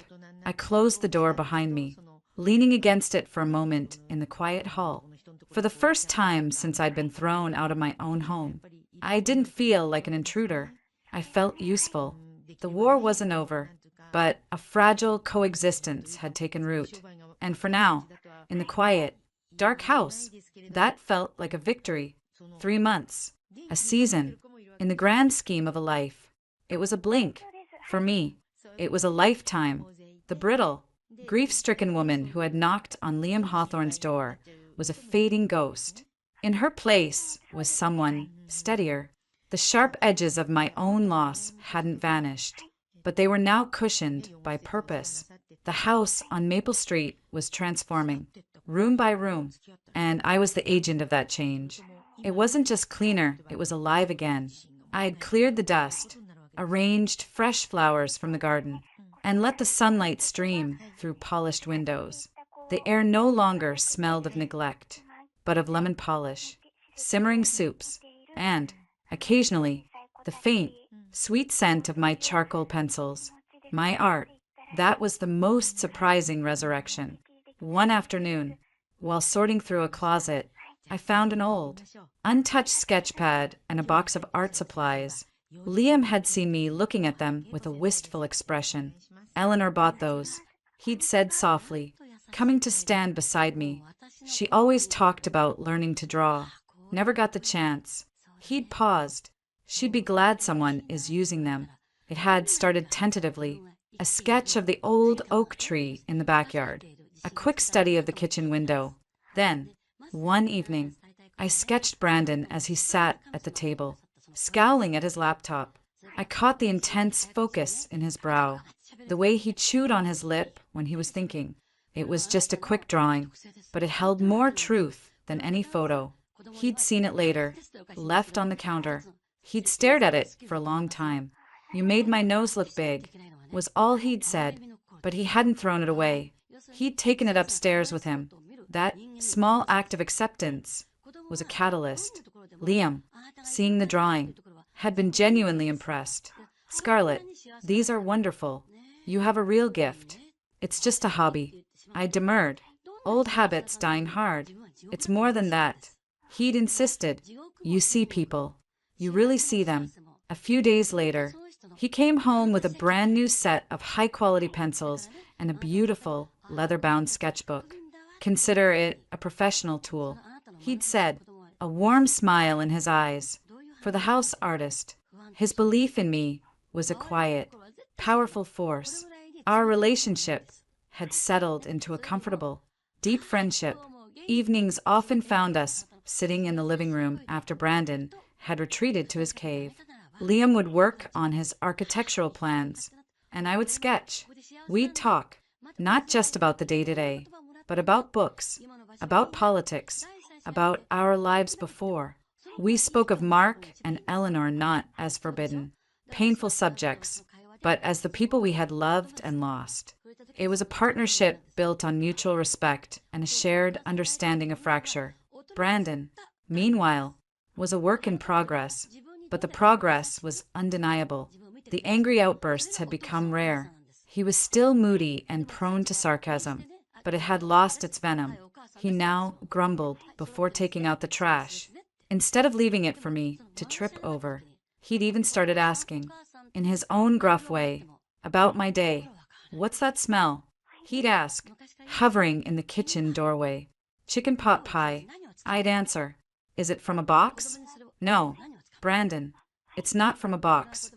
I closed the door behind me, leaning against it for a moment in the quiet hall. For the first time since I'd been thrown out of my own home, I didn't feel like an intruder. I felt useful. The war wasn't over, but a fragile coexistence had taken root. And for now, in the quiet, dark house, that felt like a victory. 3 months, a season, in the grand scheme of a life. It was a blink. For me, it was a lifetime. The brittle, grief-stricken woman who had knocked on Liam Hawthorne's door was a fading ghost. In her place was someone steadier. The sharp edges of my own loss hadn't vanished, but they were now cushioned by purpose. The house on Maple Street was transforming, room by room, and I was the agent of that change. It wasn't just cleaner, it was alive again. I had cleared the dust, arranged fresh flowers from the garden, and let the sunlight stream through polished windows. The air no longer smelled of neglect, but of lemon polish, simmering soups, and, occasionally, the faint, sweet scent of my charcoal pencils, my art. That was the most surprising resurrection. One afternoon, while sorting through a closet, I found an old, untouched sketch pad and a box of art supplies. Liam had seen me looking at them with a wistful expression. Eleanor bought those, he'd said softly, coming to stand beside me. She always talked about learning to draw. Never got the chance. He'd paused. She'd be glad someone is using them. It had started tentatively. A sketch of the old oak tree in the backyard. A quick study of the kitchen window. Then, one evening, I sketched Brandon as he sat at the table, scowling at his laptop. I caught the intense focus in his brow, the way he chewed on his lip when he was thinking. It was just a quick drawing, but it held more truth than any photo. He'd seen it later, left on the counter. He'd stared at it for a long time. You made my nose look big, was all he'd said, but he hadn't thrown it away. He'd taken it upstairs with him. That small act of acceptance was a catalyst. Liam, seeing the drawing, had been genuinely impressed. Scarlett, these are wonderful. You have a real gift. It's just a hobby. I demurred. Old habits dying hard. It's more than that. He'd insisted. You see people. You really see them. A few days later, he came home with a brand new set of high-quality pencils and a beautiful leather-bound sketchbook. Consider it a professional tool. He'd said, a warm smile in his eyes. For the house artist, his belief in me was a quiet, powerful force. Our relationship had settled into a comfortable, deep friendship. Evenings often found us sitting in the living room after Brandon had retreated to his cave. Liam would work on his architectural plans, and I would sketch. We'd talk, not just about the day-to-day, but about books, about politics, about our lives before. We spoke of Mark and Eleanor not as forbidden, painful subjects, but as the people we had loved and lost. It was a partnership built on mutual respect and a shared understanding of fracture. Brandon, meanwhile, was a work in progress, but the progress was undeniable. The angry outbursts had become rare. He was still moody and prone to sarcasm, but it had lost its venom. He now grumbled before taking out the trash, instead of leaving it for me to trip over. He'd even started asking, in his own gruff way, about my day. "What's that smell?" He'd ask, hovering in the kitchen doorway. "Chicken pot pie." I'd answer, "Is it from a box?" "No, Brandon, it's not from a box."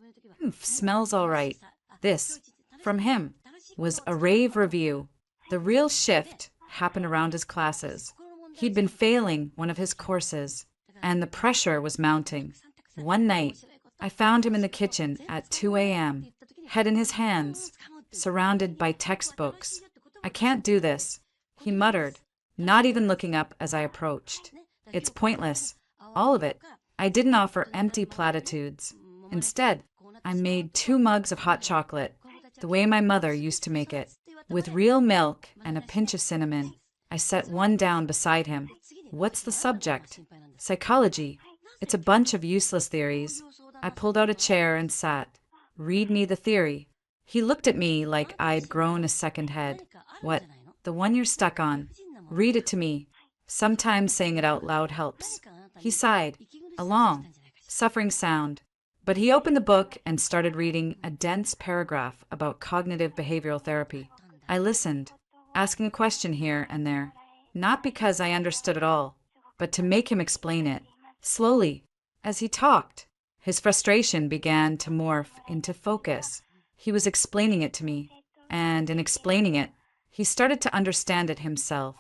Smells all right." This, from him, was a rave review. The real shift happened around his classes. He'd been failing one of his courses, and the pressure was mounting. One night, I found him in the kitchen at 2 a.m., head in his hands, surrounded by textbooks. "I can't do this," he muttered, not even looking up as I approached. "It's pointless. All of it." I didn't offer empty platitudes. Instead, I made 2 mugs of hot chocolate, the way my mother used to make it, with real milk and a pinch of cinnamon. I set one down beside him. "What's the subject?" "Psychology. It's a bunch of useless theories." I pulled out a chair and sat. "Read me the theory." He looked at me like I'd grown a second head. "What? The one you're stuck on. Read it to me." Sometimes saying it out loud helps. He sighed, a long, suffering sound. But he opened the book and started reading a dense paragraph about cognitive behavioral therapy. I listened, asking a question here and there, not because I understood it all, but to make him explain it. Slowly, as he talked, his frustration began to morph into focus. He was explaining it to me, and in explaining it, he started to understand it himself.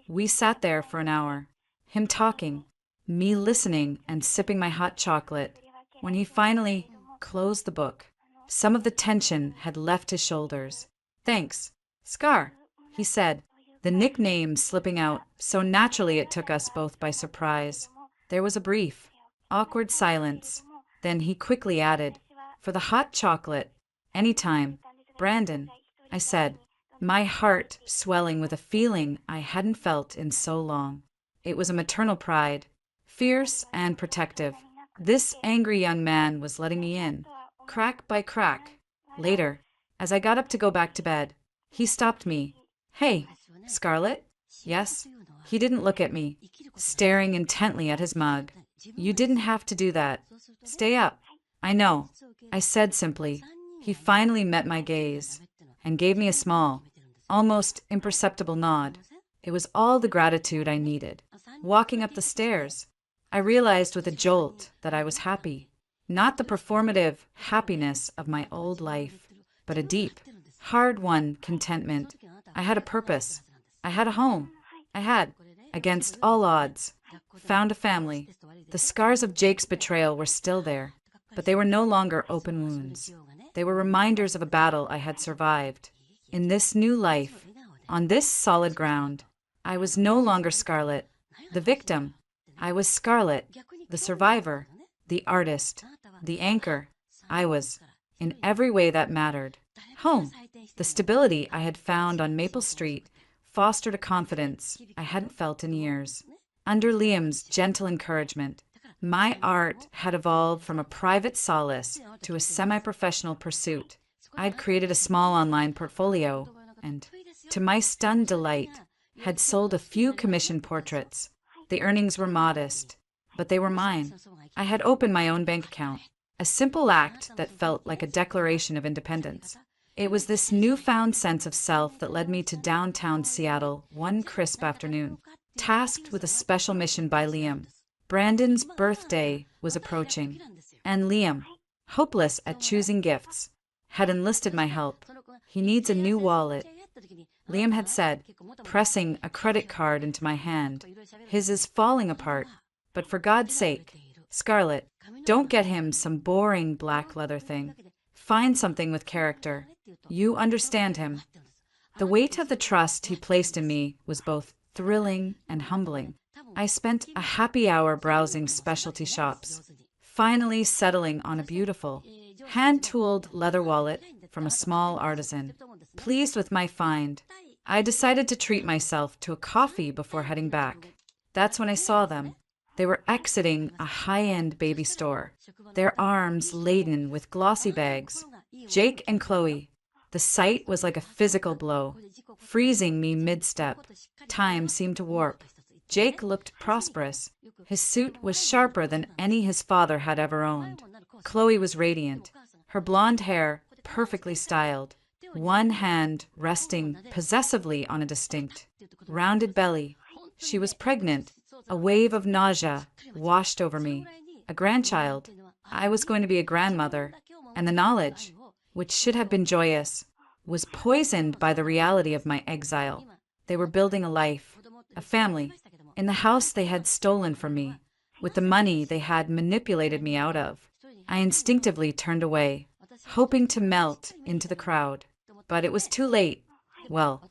We sat there for an hour, him talking, me listening and sipping my hot chocolate. When he finally closed the book, some of the tension had left his shoulders. "Thanks, Scar," he said, the nickname slipping out so naturally it took us both by surprise. There was a brief, awkward silence. Then he quickly added, "For the hot chocolate, anytime." "Brandon," I said, my heart swelling with a feeling I hadn't felt in so long. It was a maternal pride, fierce and protective. This angry young man was letting me in, crack by crack. Later, as I got up to go back to bed, he stopped me. "Hey, Scarlett?" "Yes?" He didn't look at me, staring intently at his mug. "You didn't have to do that. Stay up." "I know," I said simply. He finally met my gaze and gave me a small, almost imperceptible nod. It was all the gratitude I needed. Walking up the stairs, I realized with a jolt that I was happy. Not the performative happiness of my old life, but a deep, hard-won contentment. I had a purpose. I had a home. I had, against all odds, found a family. The scars of Jake's betrayal were still there, but they were no longer open wounds. They were reminders of a battle I had survived. In this new life, on this solid ground, I was no longer Scarlett, the victim. I was Scarlett, the survivor, the artist, the anchor. I was, in every way that mattered, home. The stability I had found on Maple Street fostered a confidence I hadn't felt in years. Under Liam's gentle encouragement, my art had evolved from a private solace to a semi-professional pursuit. I'd created a small online portfolio and, to my stunned delight, had sold a few commissioned portraits. The earnings were modest, but they were mine. I had opened my own bank account, a simple act that felt like a declaration of independence. It was this newfound sense of self that led me to downtown Seattle one crisp afternoon, tasked with a special mission by Liam. Brandon's birthday was approaching, and Liam, hopeless at choosing gifts, had enlisted my help. "He needs a new wallet," Liam had said, pressing a credit card into my hand. "His is falling apart, but for God's sake, Scarlett, don't get him some boring black leather thing. Find something with character. You understand him." The weight of the trust he placed in me was both thrilling and humbling. I spent a happy hour browsing specialty shops, finally settling on a beautiful, hand-tooled leather wallet from a small artisan. Pleased with my find, I decided to treat myself to a coffee before heading back. That's when I saw them, They were exiting a high-end baby store, their arms laden with glossy bags. Jake and Chloe. The sight was like a physical blow, freezing me mid-step. Time seemed to warp. Jake looked prosperous. His suit was sharper than any his father had ever owned. Chloe was radiant, her blonde hair perfectly styled, one hand resting possessively on a distinct, rounded belly. She was pregnant. A wave of nausea washed over me. A grandchild. I was going to be a grandmother. And the knowledge, which should have been joyous, was poisoned by the reality of my exile. They were building a life, a family, in the house they had stolen from me, with the money they had manipulated me out of. I instinctively turned away, hoping to melt into the crowd. But it was too late. Well,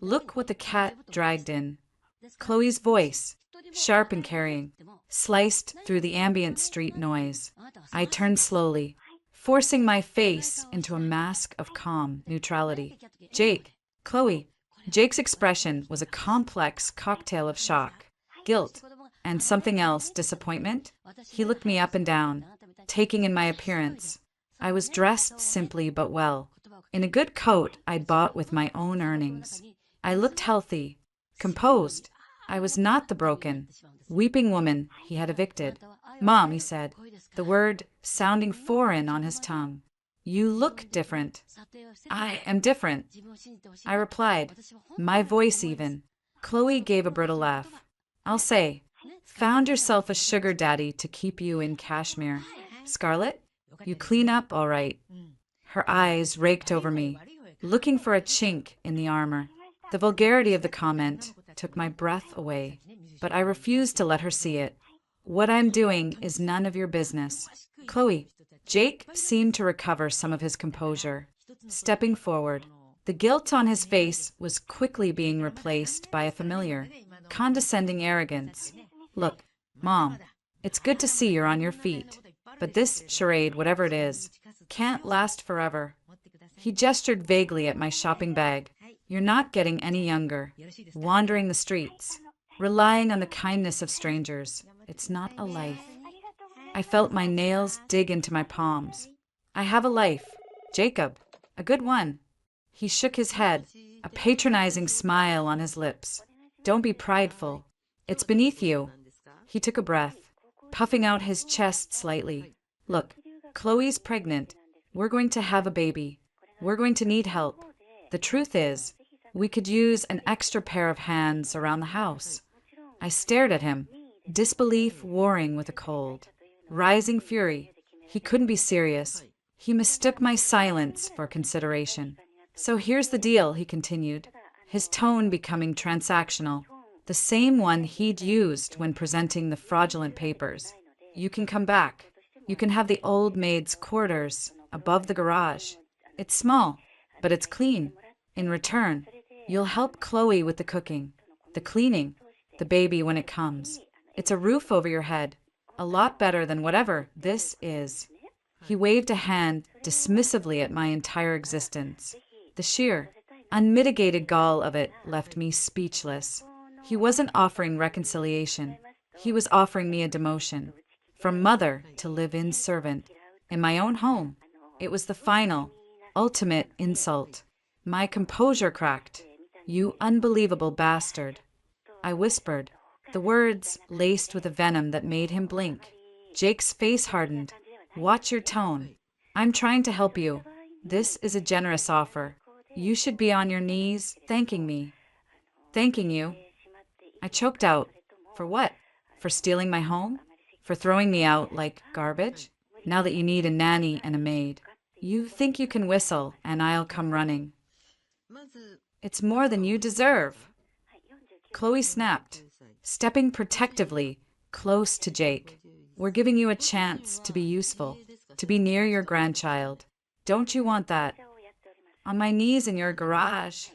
look what the cat dragged in. Chloe's voice, sharp and carrying, sliced through the ambient street noise. I turned slowly, forcing my face into a mask of calm neutrality. Jake, Chloe. Jake's expression was a complex cocktail of shock, guilt, and something else, disappointment. He looked me up and down, taking in my appearance. I was dressed simply but well, in a good coat I'd bought with my own earnings. I looked healthy, composed. I was not the broken, weeping woman he had evicted. "Mom," he said, the word sounding foreign on his tongue. "You look different." "I am different," I replied, my voice even. Chloe gave a brittle laugh. "I'll say, found yourself a sugar daddy to keep you in Kashmir. Scarlett, you clean up all right." Her eyes raked over me, looking for a chink in the armor. The vulgarity of the comment took my breath away, but I refused to let her see it. "What I'm doing is none of your business." "Chloe." Jake seemed to recover some of his composure, stepping forward. The guilt on his face was quickly being replaced by a familiar, condescending arrogance. "Look, Mom, it's good to see you're on your feet, but this charade, whatever it is, can't last forever." He gestured vaguely at my shopping bag. "You're not getting any younger, wandering the streets, relying on the kindness of strangers. It's not a life." I felt my nails dig into my palms. "I have a life, Jacob, a good one." He shook his head, a patronizing smile on his lips. "Don't be prideful. It's beneath you." He took a breath, puffing out his chest slightly. "Look, Chloe's pregnant. We're going to have a baby. We're going to need help. The truth is, we could use an extra pair of hands around the house." I stared at him, disbelief warring with a cold, rising fury. He couldn't be serious. He mistook my silence for consideration. "So here's the deal," he continued, his tone becoming transactional, the same one he'd used when presenting the fraudulent papers. "You can come back. You can have the old maid's quarters above the garage. It's small, but it's clean. In return, you'll help Chloe with the cooking, the cleaning, the baby when it comes. It's a roof over your head, a lot better than whatever this is." He waved a hand dismissively at my entire existence. The sheer, unmitigated gall of it left me speechless. He wasn't offering reconciliation. He was offering me a demotion, from mother to live-in servant, in my own home. It was the final, ultimate insult. My composure cracked. "You unbelievable bastard." I whispered, the words laced with a venom that made him blink. Jake's face hardened. "Watch your tone. I'm trying to help you. This is a generous offer. You should be on your knees thanking me." "Thanking you?" I choked out. "For what? For stealing my home? For throwing me out like garbage? Now that you need a nanny and a maid. You think you can whistle and I'll come running." "It's more than you deserve." Chloe snapped, stepping protectively close to Jake. "We're giving you a chance to be useful, to be near your grandchild. Don't you want that?" "On my knees in your garage."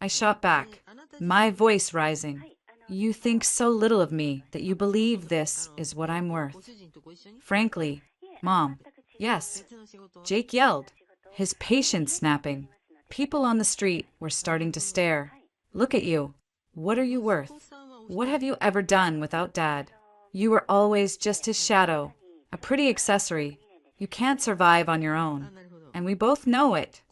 I shot back, my voice rising. "You think so little of me that you believe this is what I'm worth." "Frankly, Mom, yes." Jake yelled, his patience snapping. People on the street were starting to stare. "Look at you. What are you worth?" What have you ever done without Dad? You were always just his shadow, a pretty accessory. You can't survive on your own, and we both know it.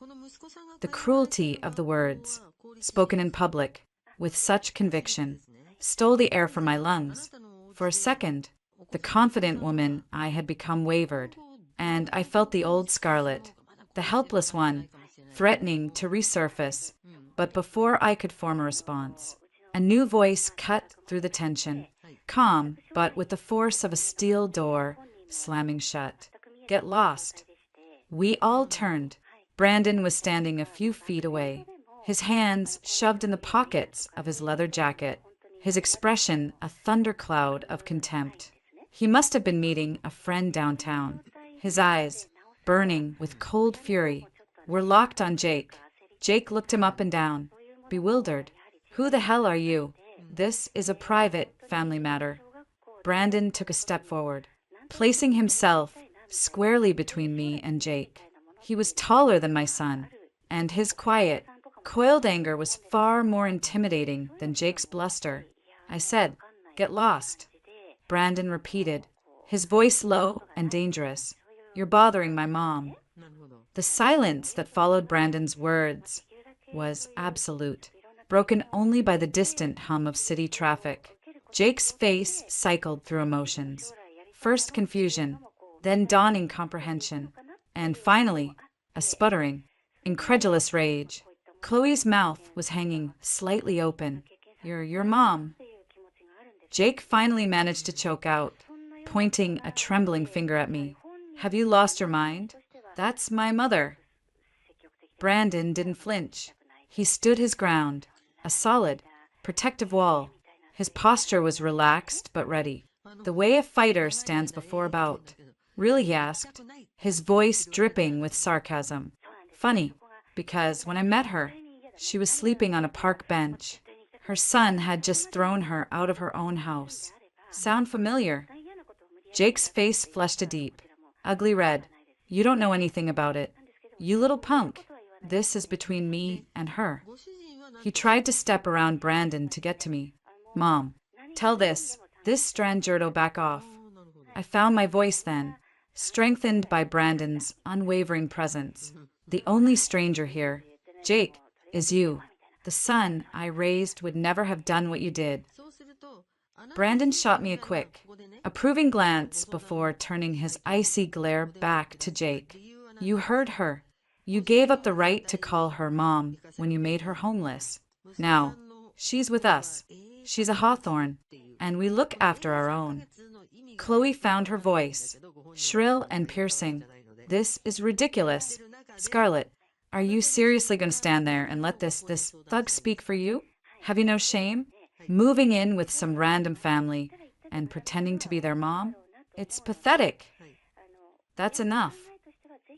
The cruelty of the words, spoken in public, with such conviction, stole the air from my lungs. For a second, the confident woman I had become wavered, and I felt the old Scarlet, the helpless one, threatening to resurface. But before I could form a response, a new voice cut through the tension, calm, but with the force of a steel door slamming shut. Get lost. We all turned. Brandon was standing a few feet away, his hands shoved in the pockets of his leather jacket, his expression a thundercloud of contempt. He must have been meeting a friend downtown. His eyes, burning with cold fury, were locked on Jake. Jake looked him up and down, bewildered. Who the hell are you? This is a private family matter. Brandon took a step forward, placing himself squarely between me and Jake. He was taller than my son, and his quiet, coiled anger was far more intimidating than Jake's bluster. I said, "Get lost." Brandon repeated, his voice low and dangerous. "You're bothering my mom." The silence that followed Brandon's words was absolute, broken only by the distant hum of city traffic. Jake's face cycled through emotions. First confusion, then dawning comprehension, and finally, a sputtering, incredulous rage. Chloe's mouth was hanging slightly open. Your mom." Jake finally managed to choke out, pointing a trembling finger at me. "Have you lost your mind? That's my mother." Brandon didn't flinch. He stood his ground, a solid, protective wall. His posture was relaxed but ready, the way a fighter stands before a bout. "Really?" he asked, his voice dripping with sarcasm. "Funny, because when I met her, she was sleeping on a park bench. Her son had just thrown her out of her own house. Sound familiar?" Jake's face flushed a deep, ugly red. "You don't know anything about it. You little punk. This is between me and her." He tried to step around Brandon to get to me. "Mom, tell this Strangero back off." I found my voice then, strengthened by Brandon's unwavering presence. "The only stranger here, Jake, is you. The son I raised would never have done what you did." Brandon shot me a quick, approving glance before turning his icy glare back to Jake. "You heard her. You gave up the right to call her mom when you made her homeless. Now, she's with us. She's a Hawthorne, and we look after our own." Chloe found her voice, shrill and piercing. "This is ridiculous. Scarlett, are you seriously going to stand there and let this thug speak for you? Have you no shame? Moving in with some random family and pretending to be their mom? It's pathetic." "That's enough,"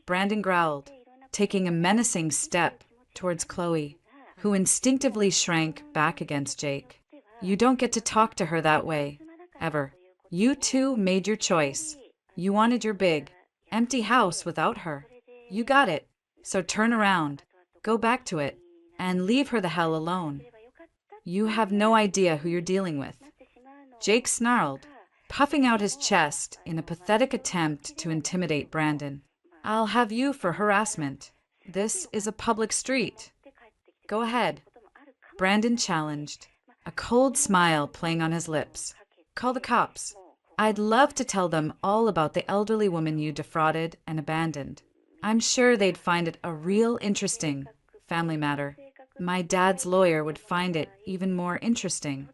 Brandon growled, taking a menacing step towards Chloe, who instinctively shrank back against Jake. "You don't get to talk to her that way, ever. You two made your choice. You wanted your big, empty house without her. You got it. So turn around, go back to it, and leave her the hell alone. You have no idea who you're dealing with." Jake snarled, puffing out his chest in a pathetic attempt to intimidate Brandon. "I'll have you for harassment. This is a public street." "Go ahead," Brandon challenged, a cold smile playing on his lips. "Call the cops. I'd love to tell them all about the elderly woman you defrauded and abandoned. I'm sure they'd find it a real interesting family matter. My dad's lawyer would find it even more interesting."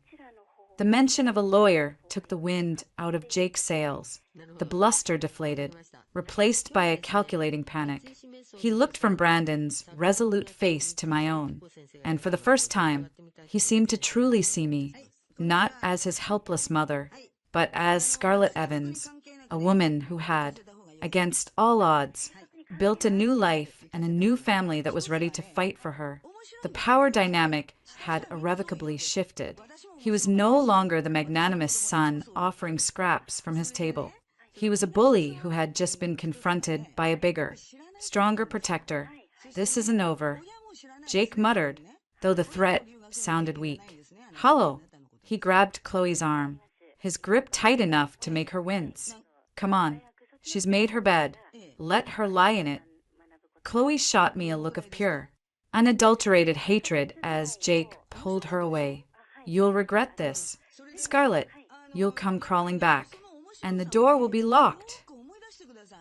The mention of a lawyer took the wind out of Jake's sails. The bluster deflated, replaced by a calculating panic. He looked from Brandon's resolute face to my own, and for the first time, he seemed to truly see me, not as his helpless mother, but as Scarlett Evans, a woman who had, against all odds, built a new life and a new family that was ready to fight for her. The power dynamic had irrevocably shifted. He was no longer the magnanimous son offering scraps from his table. He was a bully who had just been confronted by a bigger, stronger protector. "This isn't over," Jake muttered, though the threat sounded weak. "Hollow, He grabbed Chloe's arm, his grip tight enough to make her wince. Come on. She's made her bed. Let her lie in it. Chloe shot me a look of pure, unadulterated hatred as Jake pulled her away. You'll regret this. Scarlett, you'll come crawling back, and the door will be locked.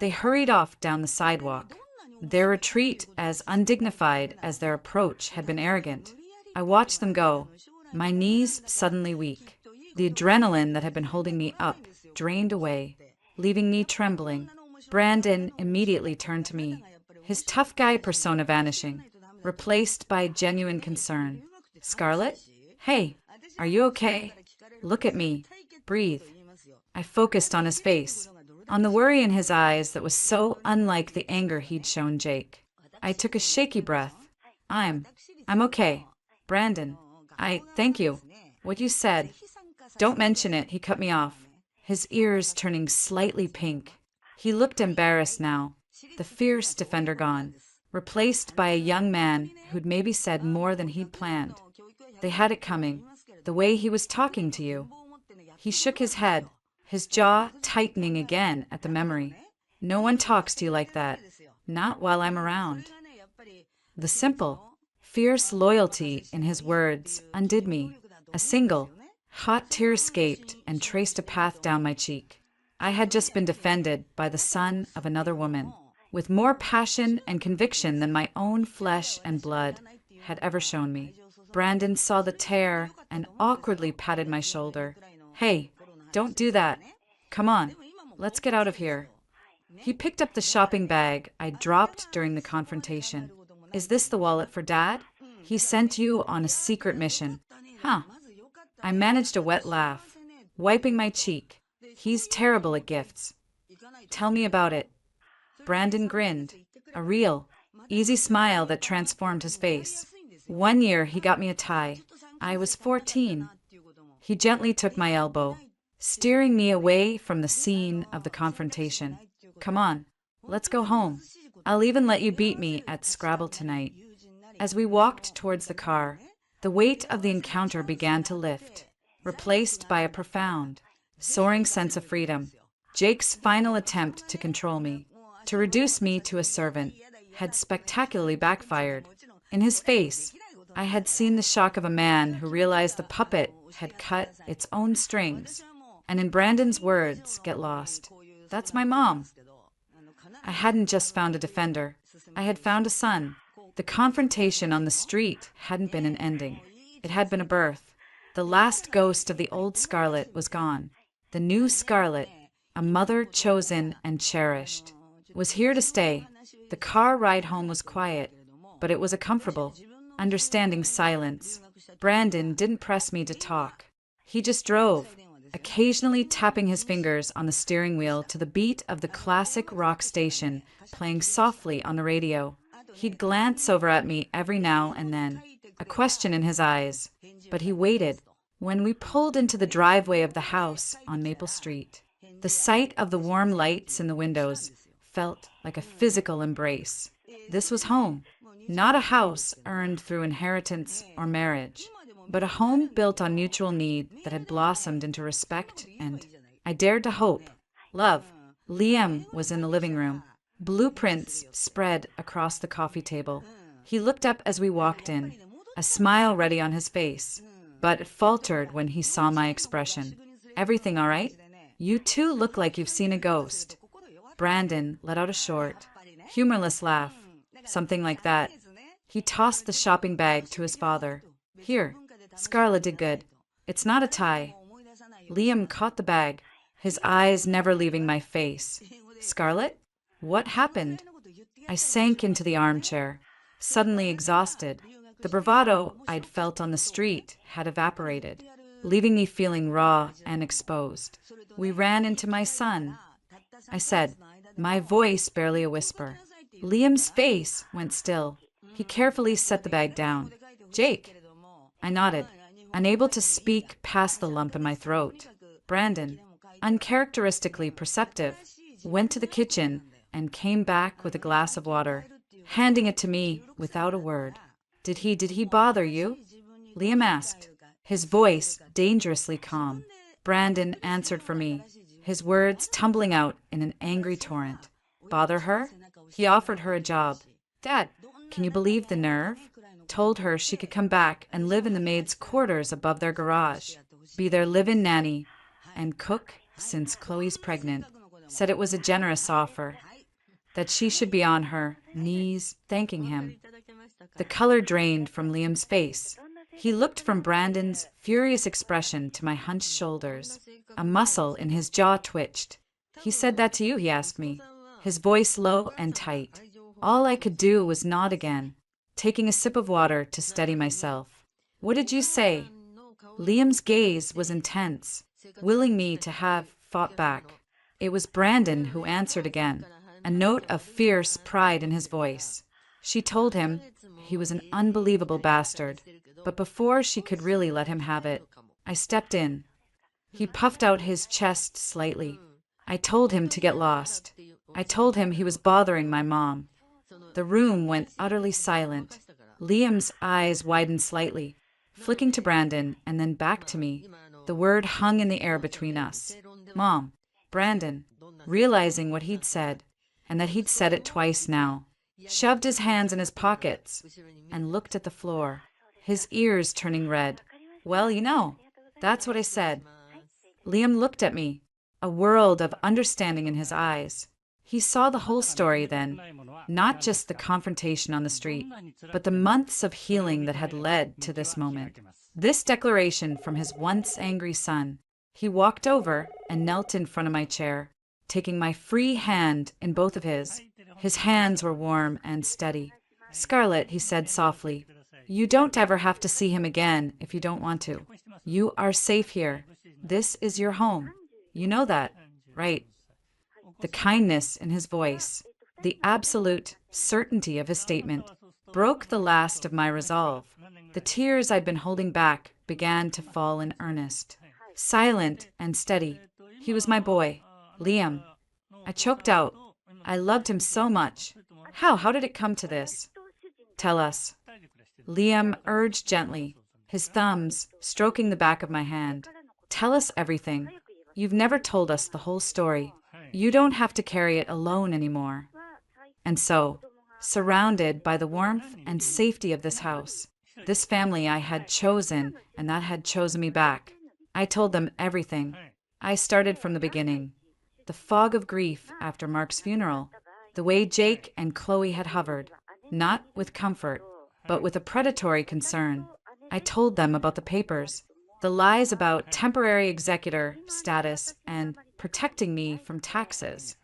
They hurried off down the sidewalk, their retreat as undignified as their approach had been arrogant. I watched them go, my knees suddenly weak. The adrenaline that had been holding me up drained away, leaving me trembling. Brandon immediately turned to me, his tough guy persona vanishing, replaced by genuine concern. Scarlett? Hey, are you okay? Look at me. Breathe. I focused on his face, on the worry in his eyes that was so unlike the anger he'd shown Jake. I took a shaky breath. I'm okay. Brandon, thank you. What you said. Don't mention it, he cut me off, his ears turning slightly pink. He looked embarrassed now, the fierce defender gone, replaced by a young man who'd maybe said more than he'd planned. They had it coming, the way he was talking to you. He shook his head, his jaw tightening again at the memory. No one talks to you like that, not while I'm around. The simple, fierce loyalty in his words undid me. A single, hot tear escaped and traced a path down my cheek. I had just been defended by the son of another woman, with more passion and conviction than my own flesh and blood had ever shown me. Brandon saw the tear and awkwardly patted my shoulder. Hey, don't do that. Come on, let's get out of here. He picked up the shopping bag I dropped during the confrontation. Is this the wallet for Dad? He sent you on a secret mission. Huh. I managed a wet laugh, wiping my cheek. He's terrible at gifts. Tell me about it. Brandon grinned, a real, easy smile that transformed his face. One year he got me a tie. I was 14. He gently took my elbow, steering me away from the scene of the confrontation. Come on, let's go home. I'll even let you beat me at Scrabble tonight. As we walked towards the car, the weight of the encounter began to lift, replaced by a profound, soaring sense of freedom. Jake's final attempt to control me, to reduce me to a servant, had spectacularly backfired. In his face, I had seen the shock of a man who realized the puppet had cut its own strings, and in Brandon's words, get lost. That's my mom. I hadn't just found a defender. I had found a son. The confrontation on the street hadn't been an ending. It had been a birth. The last ghost of the old Scarlett was gone. The new Scarlett, a mother chosen and cherished, was here to stay. The car ride home was quiet, but it was a comfortable, understanding silence. Brandon didn't press me to talk. He just drove, occasionally tapping his fingers on the steering wheel to the beat of the classic rock station playing softly on the radio. He'd glance over at me every now and then, a question in his eyes, but he waited. When we pulled into the driveway of the house on Maple Street, the sight of the warm lights in the windows felt like a physical embrace. This was home, not a house earned through inheritance or marriage, but a home built on mutual need that had blossomed into respect and, I dared to hope, love. Liam was in the living room, blueprints spread across the coffee table. He looked up as we walked in, a smile ready on his face, but it faltered when he saw my expression. Everything all right? You two look like you've seen a ghost. Brandon let out a short, humorless laugh, something like that. He tossed the shopping bag to his father. Here, Scarlett did good. It's not a tie. Liam caught the bag, his eyes never leaving my face. Scarlett? What happened? I sank into the armchair, suddenly exhausted. The bravado I'd felt on the street had evaporated, leaving me feeling raw and exposed. We ran into my son, I said, my voice barely a whisper. Liam's face went still. He carefully set the bag down. Jake. I nodded, unable to speak past the lump in my throat. Brandon, uncharacteristically perceptive, went to the kitchen and came back with a glass of water, handing it to me without a word. Did he bother you? Liam asked. his voice dangerously calm. Brandon answered for me, his words tumbling out in an angry torrent. Bother her? He offered her a job. Dad, can you believe the nerve? Told her she could come back and live in the maids' quarters above their garage, be their live-in nanny, and cook since Chloe's pregnant. Said it was a generous offer, that she should be on her knees thanking him. The color drained from Liam's face. He looked from Brandon's furious expression to my hunched shoulders. A muscle in his jaw twitched. He said that to you, he asked me, his voice low and tight. All I could do was nod again, taking a sip of water to steady myself. What did you say? Liam's gaze was intense, willing me to have fought back. It was Brandon who answered again, a note of fierce pride in his voice. She told him he was an unbelievable bastard, but before she could really let him have it, I stepped in. He puffed out his chest slightly. I told him to get lost. I told him he was bothering my mom. The room went utterly silent. Liam's eyes widened slightly, flicking to Brandon and then back to me. The word hung in the air between us. Mom. Brandon, realizing what he'd said, and that he'd said it twice now, shoved his hands in his pockets and looked at the floor, his ears turning red. Well, that's what I said. Liam looked at me, a world of understanding in his eyes. He saw the whole story then, not just the confrontation on the street, but the months of healing that had led to this moment. This declaration from his once angry son. He walked over and knelt in front of my chair, taking my free hand in both of his. His hands were warm and steady. Scarlett, he said softly, you don't ever have to see him again if you don't want to. You are safe here. This is your home. You know that, right? The kindness in his voice, the absolute certainty of his statement, broke the last of my resolve. The tears I'd been holding back began to fall in earnest. Silent and steady. He was my boy, Liam. I choked out. I loved him so much. How did it come to this? Tell us. Liam urged gently, his thumbs stroking the back of my hand. Tell us everything. You've never told us the whole story. You don't have to carry it alone anymore. And so, surrounded by the warmth and safety of this house, this family I had chosen and that had chosen me back, I told them everything. I started from the beginning. The fog of grief after Mark's funeral, the way Jake and Chloe had hovered, not with comfort, but with a predatory concern. I told them about the papers, the lies about temporary executor status and protecting me from taxes.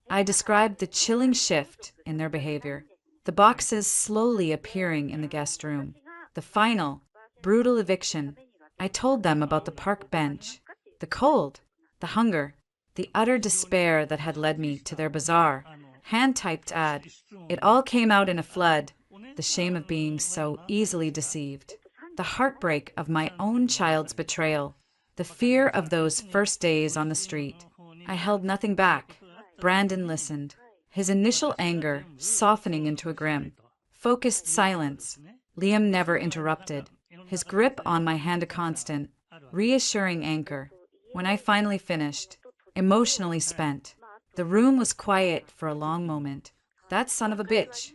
I described the chilling shift in their behavior, the boxes slowly appearing in the guest room, the final, brutal eviction. I told them about the park bench, the cold, the hunger, the utter despair that had led me to their bizarre, hand-typed ad. It all came out in a flood, the shame of being so easily deceived, the heartbreak of my own child's betrayal, the fear of those first days on the street. I held nothing back. Brandon listened, his initial anger softening into a grim, focused silence. Liam never interrupted, his grip on my hand a constant, reassuring anchor. When I finally finished, emotionally spent, the room was quiet for a long moment. That son of a bitch,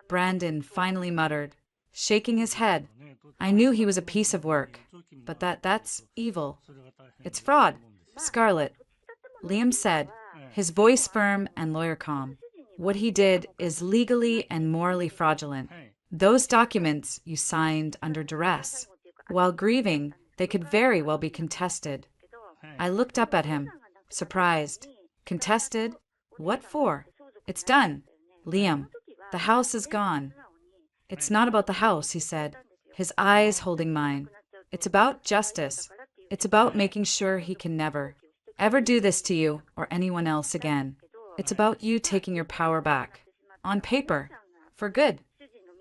Brandon finally muttered, shaking his head. I knew he was a piece of work, but that's evil. It's fraud. Scarlett, Liam said, his voice firm and lawyer calm. What he did is legally and morally fraudulent. Those documents you signed under duress. While grieving, they could very well be contested. I looked up at him, surprised. Contested? What for? It's done. Liam, the house is gone. It's not about the house, he said, his eyes holding mine. It's about justice. It's about making sure he can never, ever do this to you or anyone else again. It's about you taking your power back. On paper. For good.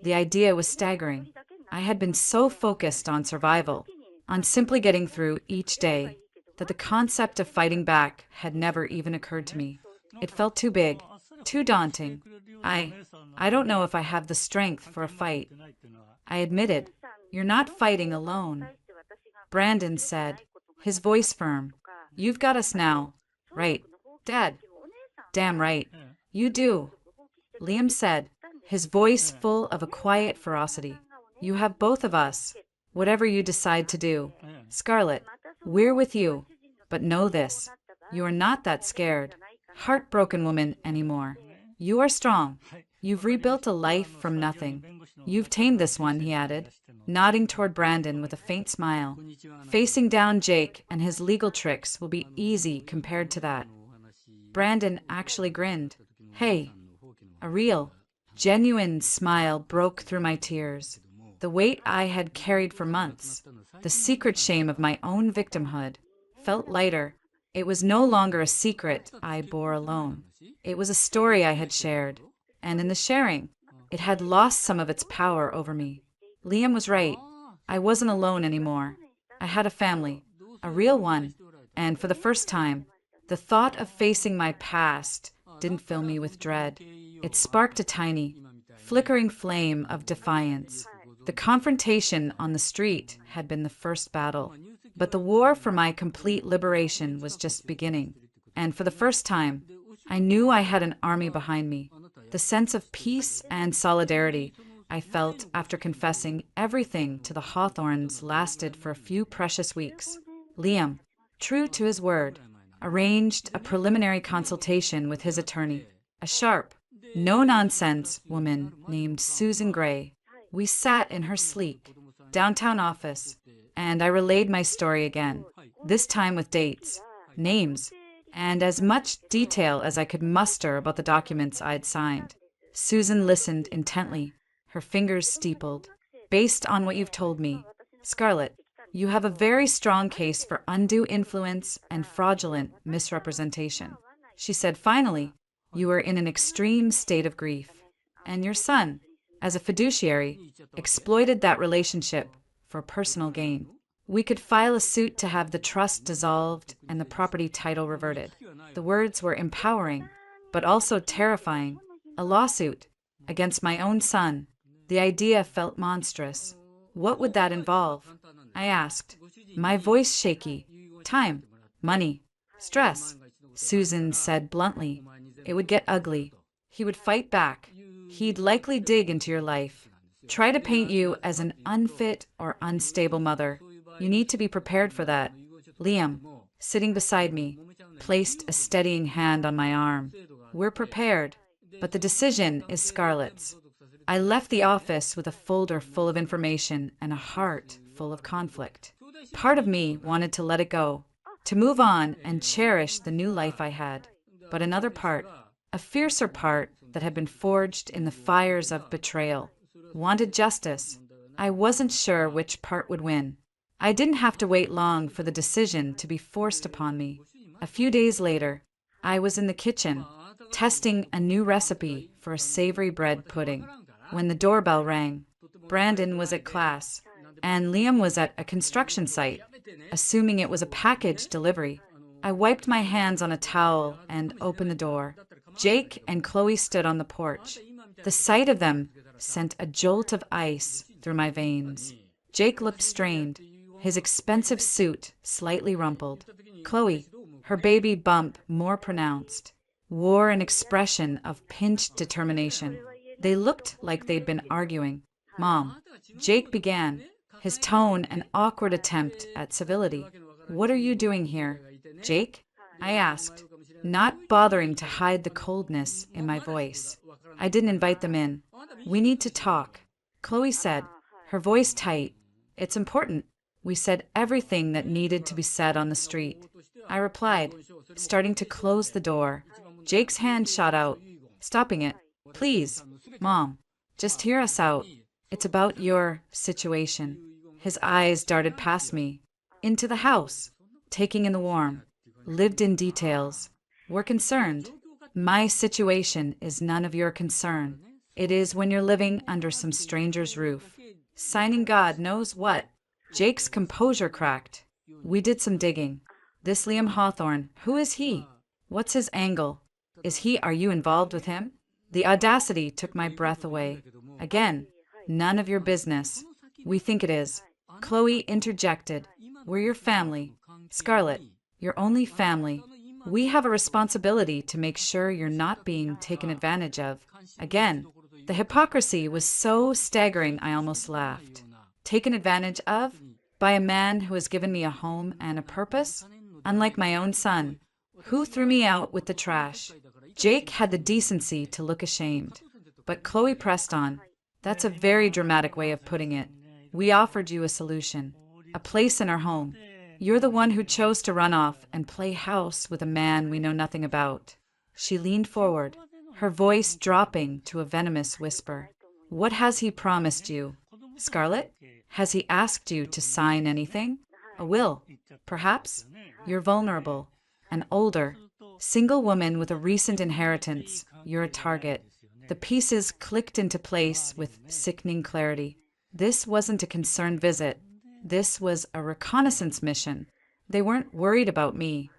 The idea was staggering. I had been so focused on survival, on simply getting through each day, that the concept of fighting back had never even occurred to me. It felt too big, too daunting. I don't know if I have the strength for a fight. I admitted, you're not fighting alone. Brandon said, his voice firm. You've got us now. Right. Dad. Damn right. You do. Liam said, his voice full of a quiet ferocity. You have both of us. Whatever you decide to do. Scarlett, we're with you. But know this. You are not that scared, heartbroken woman anymore. You are strong. You've rebuilt a life from nothing. You've tamed this one, he added, nodding toward Brandon with a faint smile. Facing down Jake and his legal tricks will be easy compared to that. Brandon actually grinned. Hey, a real, genuine smile broke through my tears. The weight I had carried for months, the secret shame of my own victimhood, felt lighter. It was no longer a secret I bore alone. It was a story I had shared, and in the sharing, it had lost some of its power over me. Liam was right. I wasn't alone anymore. I had a family, a real one, and for the first time, the thought of facing my past didn't fill me with dread. It sparked a tiny, flickering flame of defiance. The confrontation on the street had been the first battle, but the war for my complete liberation was just beginning. And for the first time, I knew I had an army behind me. The sense of peace and solidarity I felt after confessing everything to the Hawthorns lasted for a few precious weeks. Liam, true to his word, arranged a preliminary consultation with his attorney, a sharp, no-nonsense woman named Susan Gray. We sat in her sleek, downtown office, and I relayed my story again, this time with dates, names, and as much detail as I could muster about the documents I'd signed. Susan listened intently, her fingers steepled. Based on what you've told me, Scarlett, you have a very strong case for undue influence and fraudulent misrepresentation. She said finally, you are in an extreme state of grief, and your son, as a fiduciary, exploited that relationship for personal gain. We could file a suit to have the trust dissolved and the property title reverted. The words were empowering, but also terrifying. A lawsuit against my own son. The idea felt monstrous. What would that involve? I asked, my voice shaky. Time, money, stress. Susan said bluntly, it would get ugly. He would fight back. He'd likely dig into your life. Try to paint you as an unfit or unstable mother. You need to be prepared for that. Liam, sitting beside me, placed a steadying hand on my arm. We're prepared, but the decision is Scarlett's. I left the office with a folder full of information and a heart full of conflict. Part of me wanted to let it go, to move on and cherish the new life I had. But another part, a fiercer part that had been forged in the fires of betrayal, wanted justice. I wasn't sure which part would win. I didn't have to wait long for the decision to be forced upon me. A few days later, I was in the kitchen, testing a new recipe for a savory bread pudding, when the doorbell rang. Brandon was at class, and Liam was at a construction site, assuming it was a package delivery. I wiped my hands on a towel and opened the door. Jake and Chloe stood on the porch. The sight of them sent a jolt of ice through my veins. Jake looked strained, his expensive suit slightly rumpled. Chloe, her baby bump more pronounced, wore an expression of pinched determination. They looked like they'd been arguing. Mom, Jake began, his tone an awkward attempt at civility. What are you doing here, Jake? I asked, not bothering to hide the coldness in my voice. I didn't invite them in. We need to talk, Chloe said, her voice tight. It's important. We said everything that needed to be said on the street. I replied, starting to close the door. Jake's hand shot out, stopping it. Please, Mom, just hear us out. It's about your situation. His eyes darted past me, into the house, taking in the warm, lived-in details. We're concerned. My situation is none of your concern. It is when you're living under some stranger's roof, signing God knows what. Jake's composure cracked. We did some digging. This Liam Hawthorne, who is he? What's his angle? Are you involved with him? The audacity took my breath away. Again, none of your business. We think it is. Chloe interjected. We're your family. Scarlett, your only family. We have a responsibility to make sure you're not being taken advantage of. Again, the hypocrisy was so staggering I almost laughed. Taken advantage of? By a man who has given me a home and a purpose? Unlike my own son, who threw me out with the trash. Jake had the decency to look ashamed. But Chloe pressed on. That's a very dramatic way of putting it. We offered you a solution, a place in our home. You're the one who chose to run off and play house with a man we know nothing about. She leaned forward, her voice dropping to a venomous whisper. What has he promised you? Scarlett? Has he asked you to sign anything? A will, perhaps? You're vulnerable, an older, single woman with a recent inheritance. You're a target. The pieces clicked into place with sickening clarity. This wasn't a concerned visit. This was a reconnaissance mission. They weren't worried about me.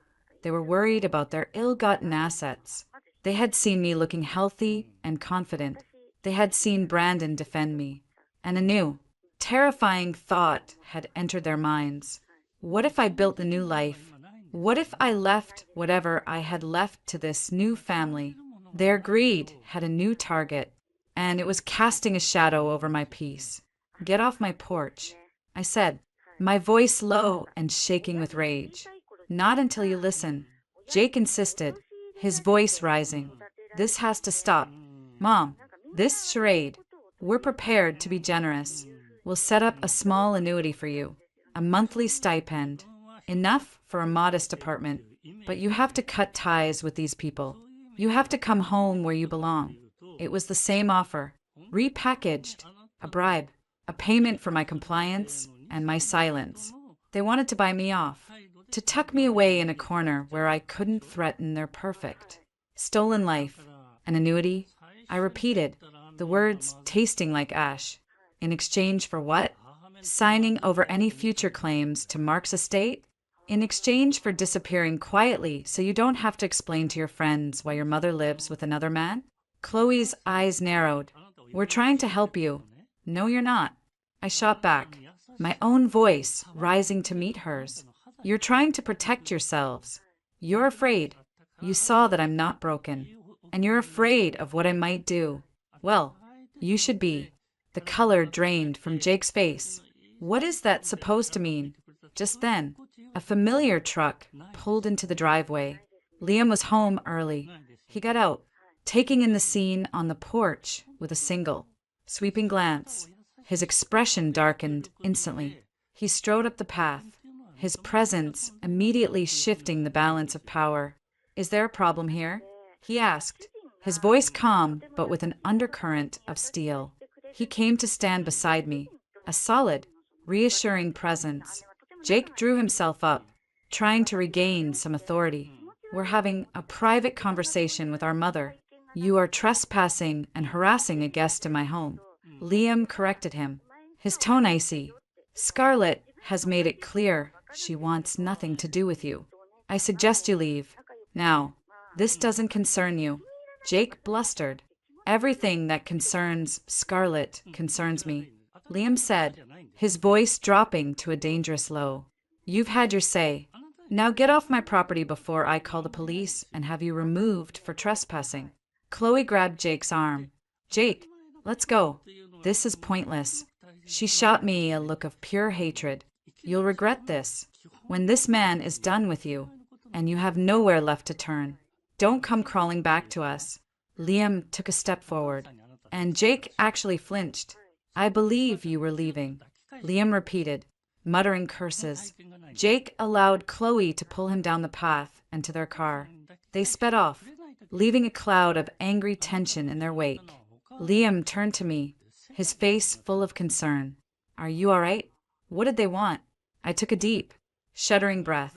They were worried about their ill-gotten assets. They had seen me looking healthy and confident. They had seen Brandon defend me. And a new, terrifying thought had entered their minds. What if I built the new life? What if I left whatever I had left to this new family? Their greed had a new target, and it was casting a shadow over my peace. Get off my porch, I said, my voice low and shaking with rage. Not until you listen. Jake insisted, his voice rising. This has to stop. Mom, this charade. We're prepared to be generous. We'll set up a small annuity for you, a monthly stipend, enough for a modest apartment. But you have to cut ties with these people. You have to come home where you belong. It was the same offer, repackaged, a bribe, a payment for my compliance and my silence. They wanted to buy me off, to tuck me away in a corner where I couldn't threaten their perfect. Stolen life, an annuity, I repeated, the words tasting like ash. In exchange for what? Signing over any future claims to Mark's estate? In exchange for disappearing quietly so you don't have to explain to your friends why your mother lives with another man? Chloe's eyes narrowed. We're trying to help you. No, you're not. I shot back, my own voice rising to meet hers. You're trying to protect yourselves. You're afraid. You saw that I'm not broken. And you're afraid of what I might do. Well, you should be. The color drained from Jake's face. What is that supposed to mean? Just then, a familiar truck pulled into the driveway. Liam was home early. He got out, taking in the scene on the porch with a single, sweeping glance. His expression darkened instantly. He strode up the path, his presence immediately shifting the balance of power. Is there a problem here? He asked, his voice calm but with an undercurrent of steel. He came to stand beside me, a solid, reassuring presence. Jake drew himself up, trying to regain some authority. We're having a private conversation with our mother. You are trespassing and harassing a guest in my home. Liam corrected him, his tone icy. Scarlett has made it clear she wants nothing to do with you. I suggest you leave. Now, this doesn't concern you. Jake blustered. Everything that concerns Scarlett concerns me. Liam said, his voice dropping to a dangerous low. You've had your say. Now get off my property before I call the police and have you removed for trespassing. Chloe grabbed Jake's arm. Jake, let's go. This is pointless. She shot me a look of pure hatred. You'll regret this. When this man is done with you, and you have nowhere left to turn, don't come crawling back to us. Liam took a step forward, and Jake actually flinched. I believe you were leaving, Liam repeated, muttering curses. Jake allowed Chloe to pull him down the path and to their car. They sped off, leaving a cloud of angry tension in their wake. Liam turned to me, his face full of concern. Are you all right? What did they want? I took a deep, shuddering breath,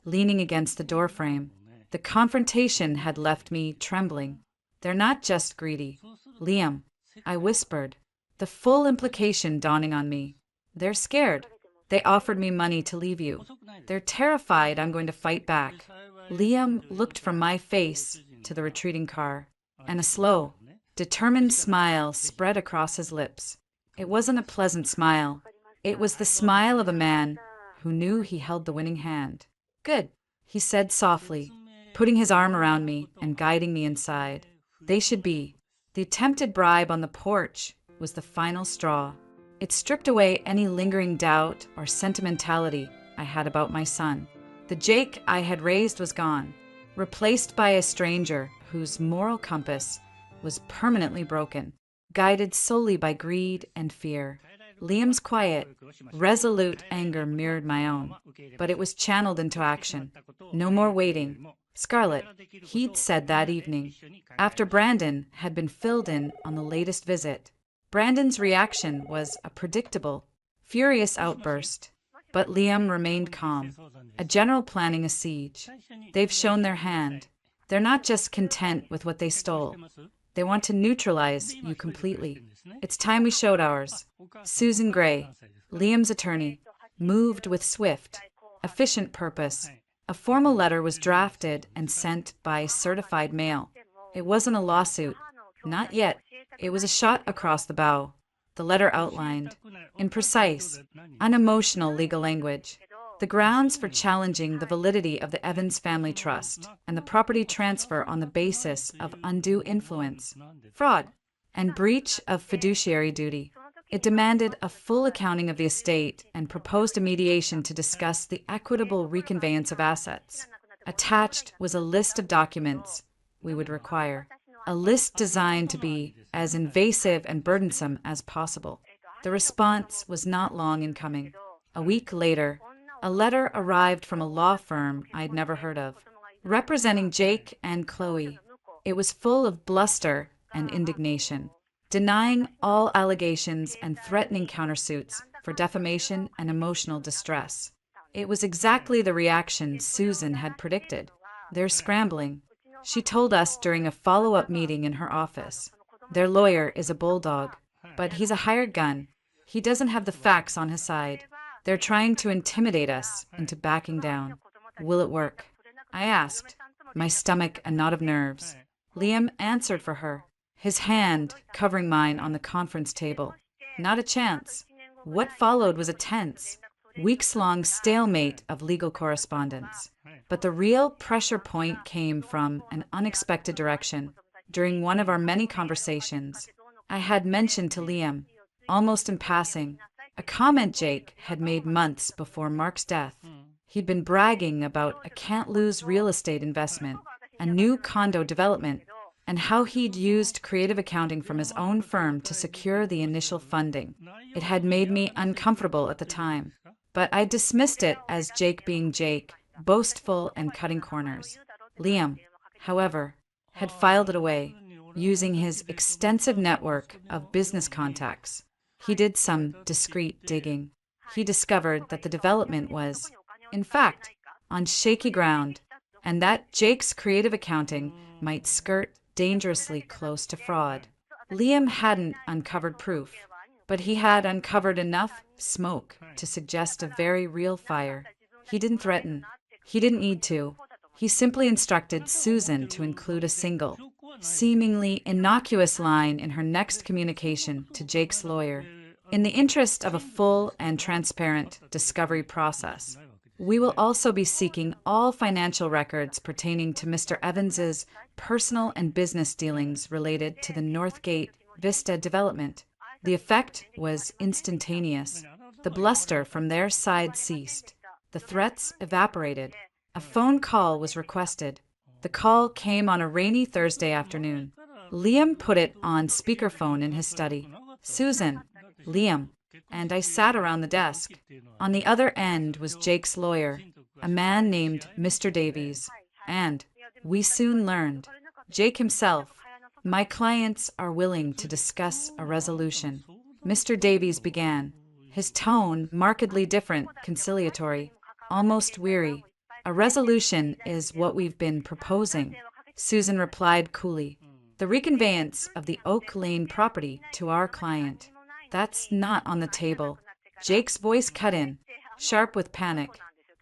leaning against the doorframe. The confrontation had left me trembling. They're not just greedy. Liam, I whispered, the full implication dawning on me. They're scared. They offered me money to leave you. They're terrified I'm going to fight back. Liam looked from my face to the retreating car, and a slow, determined smile spread across his lips. It wasn't a pleasant smile. It was the smile of a man who knew he held the winning hand. "Good," he said softly, putting his arm around me and guiding me inside. They should be. The attempted bribe on the porch was the final straw. It stripped away any lingering doubt or sentimentality I had about my son. The Jake I had raised was gone, replaced by a stranger whose moral compass was permanently broken, guided solely by greed and fear. Liam's quiet, resolute anger mirrored my own, but it was channeled into action. No more waiting. Scarlett, he'd said that evening, after Brandon had been filled in on the latest visit. Brandon's reaction was a predictable, furious outburst, but Liam remained calm. A general planning a siege. They've shown their hand. They're not just content with what they stole. They want to neutralize you completely. It's time we showed ours. Susan Gray, Liam's attorney, moved with swift, efficient purpose. A formal letter was drafted and sent by certified mail. It wasn't a lawsuit. Not yet. It was a shot across the bow. The letter outlined, in precise, unemotional legal language, the grounds for challenging the validity of the Evans family trust and the property transfer on the basis of undue influence, fraud, and breach of fiduciary duty. It demanded a full accounting of the estate and proposed a mediation to discuss the equitable reconveyance of assets. Attached was a list of documents we would require, a list designed to be as invasive and burdensome as possible. The response was not long in coming. A week later, a letter arrived from a law firm I'd never heard of, representing Jake and Chloe. It was full of bluster and indignation, denying all allegations and threatening countersuits for defamation and emotional distress. It was exactly the reaction Susan had predicted. They're scrambling. She told us during a follow-up meeting in her office. Their lawyer is a bulldog, but he's a hired gun. He doesn't have the facts on his side. They're trying to intimidate us into backing down. Will it work? I asked, my stomach a knot of nerves. Liam answered for her, his hand covering mine on the conference table. Not a chance. What followed was a tense, weeks-long stalemate of legal correspondence. But the real pressure point came from an unexpected direction. During one of our many conversations, I had mentioned to Liam, almost in passing, a comment Jake had made months before Mark's death. He'd been bragging about a can't-lose real estate investment, a new condo development, and how he'd used creative accounting from his own firm to secure the initial funding. It had made me uncomfortable at the time, but I dismissed it as Jake being Jake, boastful and cutting corners. Liam, however, had filed it away, using his extensive network of business contacts. He did some discreet digging. He discovered that the development was, in fact, on shaky ground, and that Jake's creative accounting might skirt dangerously close to fraud. Liam hadn't uncovered proof, but he had uncovered enough smoke to suggest a very real fire. He didn't threaten. He didn't need to. He simply instructed Susan to include a single, seemingly innocuous line in her next communication to Jake's lawyer. In the interest of a full and transparent discovery process, we will also be seeking all financial records pertaining to Mr. Evans's personal and business dealings related to the Northgate Vista development. The effect was instantaneous. The bluster from their side ceased. The threats evaporated. A phone call was requested. The call came on a rainy Thursday afternoon. Liam put it on speakerphone in his study. Susan, Liam, and I sat around the desk. On the other end was Jake's lawyer, a man named Mr. Davies, and, we soon learned, Jake himself. My clients are willing to discuss a resolution. Mr. Davies began, his tone markedly different, conciliatory, almost weary. A resolution is what we've been proposing, Susan replied coolly. The reconveyance of the Oak Lane property to our client. That's not on the table. Jake's voice cut in, sharp with panic.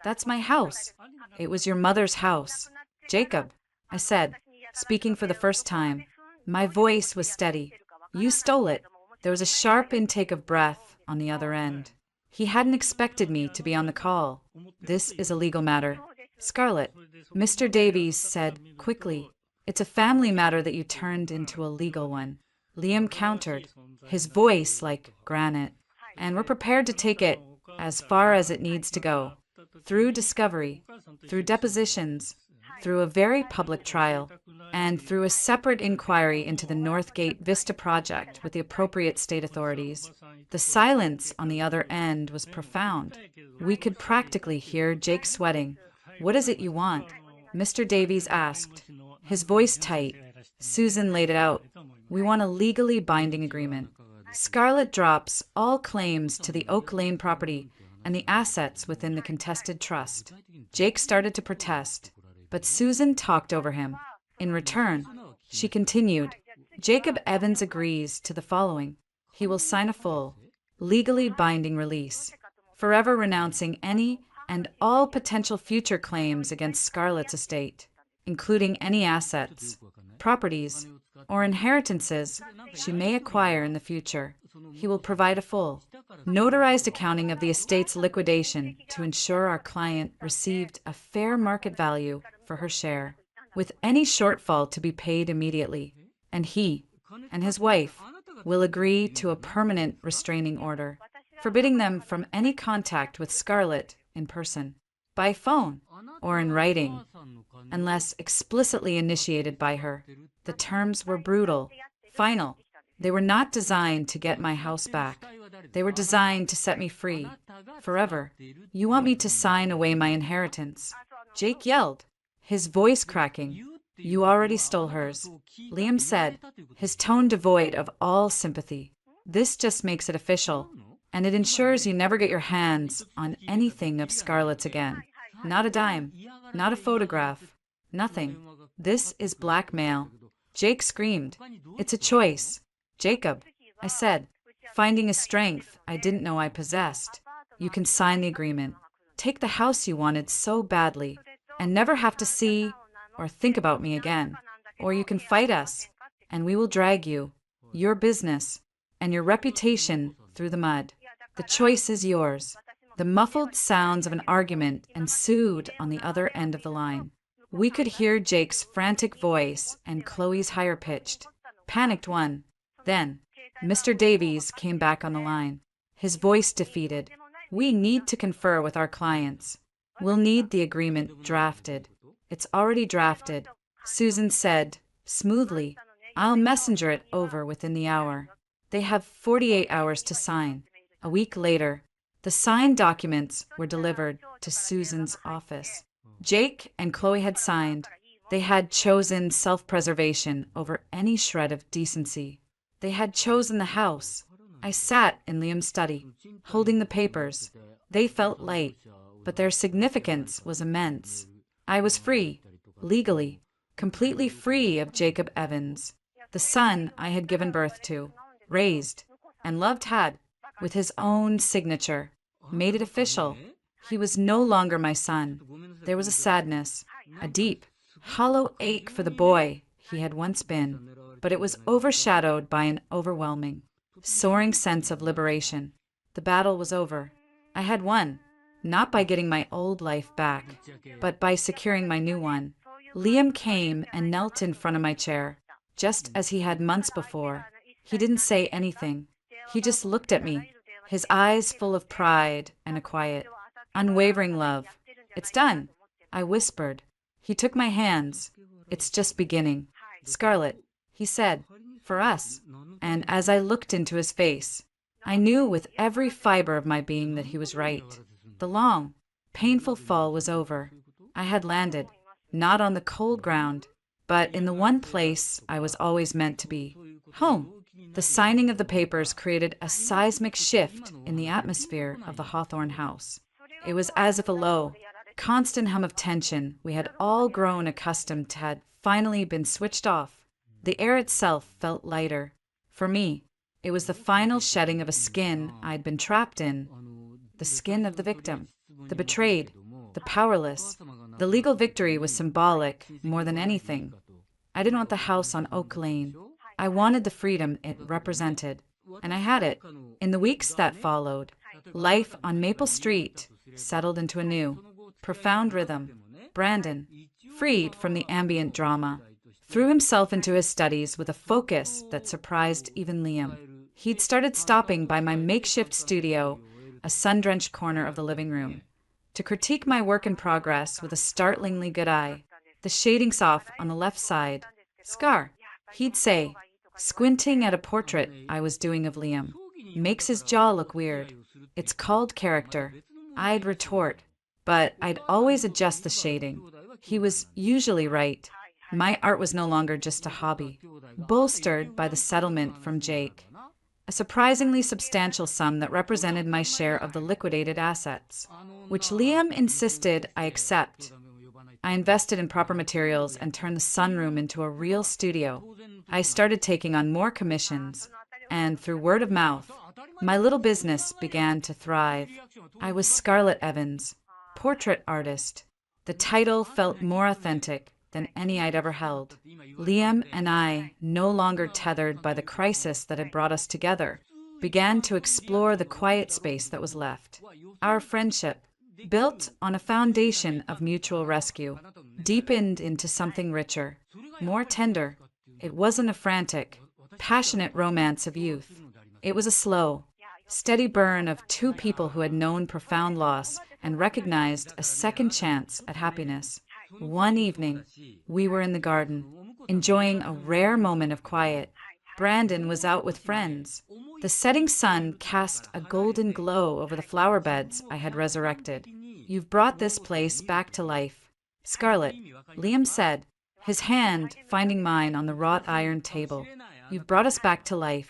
That's my house. It was your mother's house. Jacob, I said, speaking for the first time. My voice was steady. You stole it. There was a sharp intake of breath on the other end. He hadn't expected me to be on the call. This is a legal matter. Scarlett, Mr. Davies said quickly. It's a family matter that you turned into a legal one. Liam countered, his voice like granite. And we're prepared to take it as far as it needs to go. Through discovery, through depositions, through a very public trial, and through a separate inquiry into the Northgate Vista project with the appropriate state authorities. The silence on the other end was profound. We could practically hear Jake sweating. What is it you want? Mr. Davies asked, his voice tight. Susan laid it out. We want a legally binding agreement. Scarlett drops all claims to the Oak Lane property and the assets within the contested trust. Jake started to protest, but Susan talked over him. In return, she continued, Jacob Evans agrees to the following. He will sign a full, legally binding release, forever renouncing any and all potential future claims against Scarlett's estate, including any assets, properties, or inheritances she may acquire in the future. He will provide a full, notarized accounting of the estate's liquidation to ensure our client received a fair market value for her share, with any shortfall to be paid immediately, and he and his wife will agree to a permanent restraining order, forbidding them from any contact with Scarlett in person, by phone, or in writing, unless explicitly initiated by her. The terms were brutal, final. They were not designed to get my house back. They were designed to set me free, forever. You want me to sign away my inheritance? Jake yelled, his voice cracking. You already stole hers. Liam said, his tone devoid of all sympathy. This just makes it official, and it ensures you never get your hands on anything of Scarlett's again. Not a dime, not a photograph, nothing. This is blackmail. Jake screamed. It's a choice. Jacob, I said, finding a strength I didn't know I possessed. You can sign the agreement. Take the house you wanted so badly, and never have to see or think about me again. Or you can fight us, and we will drag you, your business, and your reputation through the mud. The choice is yours. The muffled sounds of an argument ensued on the other end of the line. We could hear Jake's frantic voice and Chloe's higher-pitched, panicked one. Then, Mr. Davies came back on the line, his voice defeated. We need to confer with our clients. We'll need the agreement drafted. It's already drafted, Susan said, smoothly. I'll messenger it over within the hour. They have 48 hours to sign. A week later, the signed documents were delivered to Susan's office. Jake and Chloe had signed. They had chosen self-preservation over any shred of decency. They had chosen the house. I sat in Liam's study, holding the papers. They felt light, but their significance was immense. I was free, legally, completely free of Jacob Evans, the son I had given birth to, raised, and loved had, with his own signature, made it official. He was no longer my son. There was a sadness, a deep, hollow ache for the boy he had once been, but it was overshadowed by an overwhelming, soaring sense of liberation. The battle was over. I had won, not by getting my old life back, but by securing my new one. Liam came and knelt in front of my chair, just as he had months before. He didn't say anything. He just looked at me, his eyes full of pride and a quiet, unwavering love. It's done, I whispered. He took my hands. It's just beginning. Scarlett, he said, for us. And as I looked into his face, I knew with every fiber of my being that he was right. The long, painful fall was over. I had landed, not on the cold ground, but in the one place I was always meant to be, home. The signing of the papers created a seismic shift in the atmosphere of the Hawthorne house. It was as if a low, constant hum of tension we had all grown accustomed to had finally been switched off. The air itself felt lighter. For me, it was the final shedding of a skin I'd been trapped in, the skin of the victim, the betrayed, the powerless. The legal victory was symbolic more than anything. I didn't want the house on Oak Lane. I wanted the freedom it represented, and I had it. In the weeks that followed, Life on Maple Street settled into a new, profound rhythm. Brandon, freed from the ambient drama, threw himself into his studies with a focus that surprised even Liam. He'd started stopping by my makeshift studio, a sun-drenched corner of the living room, to critique my work in progress with a startlingly good eye. The shading's off on the left side. Scar, he'd say, squinting at a portrait I was doing of Liam. Makes his jaw look weird. It's called character. I'd retort, but I'd always adjust the shading. He was usually right. My art was no longer just a hobby, bolstered by the settlement from Jake, a surprisingly substantial sum that represented my share of the liquidated assets, which Liam insisted I accept. I invested in proper materials and turned the sunroom into a real studio. I started taking on more commissions, and through word of mouth, my little business began to thrive. I was Scarlett Evans, portrait artist. The title felt more authentic than any I'd ever held. Liam and I, no longer tethered by the crisis that had brought us together, began to explore the quiet space that was left. Our friendship, built on a foundation of mutual rescue, deepened into something richer, more tender. It wasn't a frantic, passionate romance of youth. It was a slow, steady burn of two people who had known profound loss and recognized a second chance at happiness. One evening, we were in the garden, enjoying a rare moment of quiet. Brandon was out with friends. The setting sun cast a golden glow over the flower beds I had resurrected. You've brought this place back to life, Scarlett, Liam said, his hand finding mine on the wrought iron table. You've brought us back to life.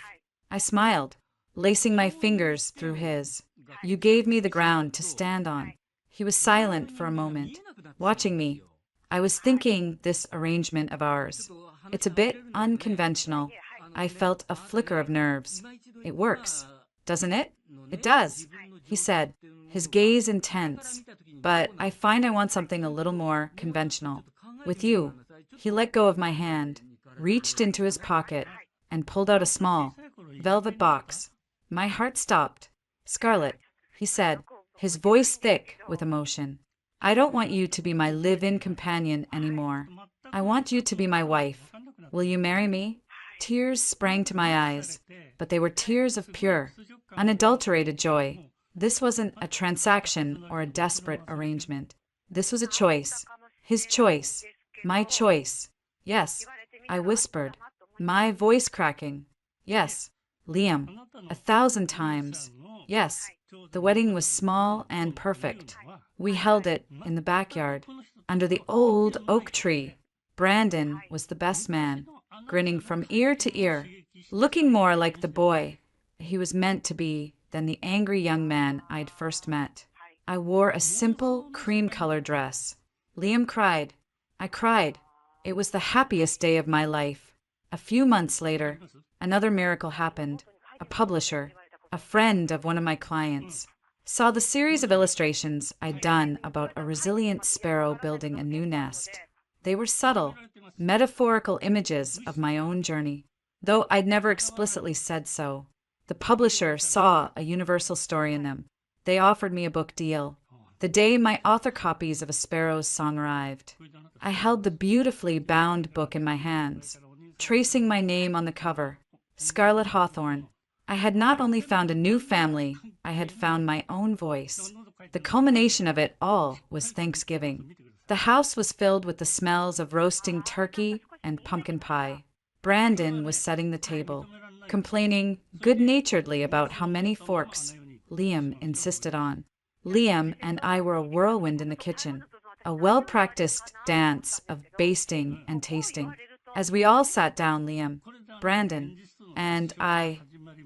I smiled, lacing my fingers through his. You gave me the ground to stand on. He was silent for a moment, watching me. I was thinking this arrangement of ours. It's a bit unconventional. I felt a flicker of nerves. It works, doesn't it? It does, he said, his gaze intense. But I find I want something a little more conventional. With you. He let go of my hand, reached into his pocket, and pulled out a small, velvet box. My heart stopped. Scarlett, he said, his voice thick with emotion. I don't want you to be my live-in companion anymore. I want you to be my wife. Will you marry me? Tears sprang to my eyes, but they were tears of pure, unadulterated joy. This wasn't a transaction or a desperate arrangement. This was a choice. His choice. My choice. Yes, I whispered, my voice cracking. Yes, Liam, 1,000 times. Yes, the wedding was small and perfect. We held it in the backyard, under the old oak tree. Brandon was the best man, grinning from ear to ear, looking more like the boy he was meant to be than the angry young man I'd first met. I wore a simple cream-colored dress. Liam cried. I cried. It was the happiest day of my life. A few months later, another miracle happened. A publisher, a friend of one of my clients, saw the series of illustrations I'd done about a resilient sparrow building a new nest. They were subtle, metaphorical images of my own journey, though I'd never explicitly said so. The publisher saw a universal story in them. They offered me a book deal. The day my author copies of A Sparrow's Song arrived, I held the beautifully bound book in my hands, tracing my name on the cover, Scarlett Hawthorne. I had not only found a new family, I had found my own voice. The culmination of it all was Thanksgiving. The house was filled with the smells of roasting turkey and pumpkin pie. Brandon was setting the table, complaining good-naturedly about how many forks Liam insisted on. Liam and I were a whirlwind in the kitchen, a well-practiced dance of basting and tasting. As we all sat down, Liam, Brandon, and I,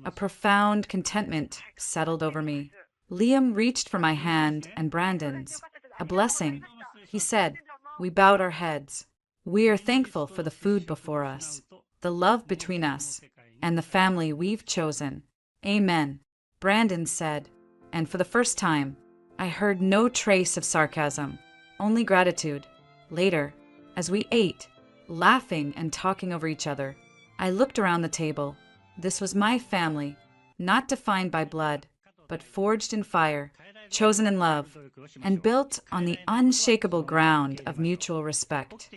a profound contentment settled over me. Liam reached for my hand and Brandon's. A blessing, he said. We bowed our heads. We are thankful for the food before us, the love between us, and the family we've chosen. Amen, Brandon said, and for the first time, I heard no trace of sarcasm, only gratitude. Later, as we ate, laughing and talking over each other, I looked around the table. This was my family, not defined by blood, but forged in fire, chosen in love, and built on the unshakable ground of mutual respect.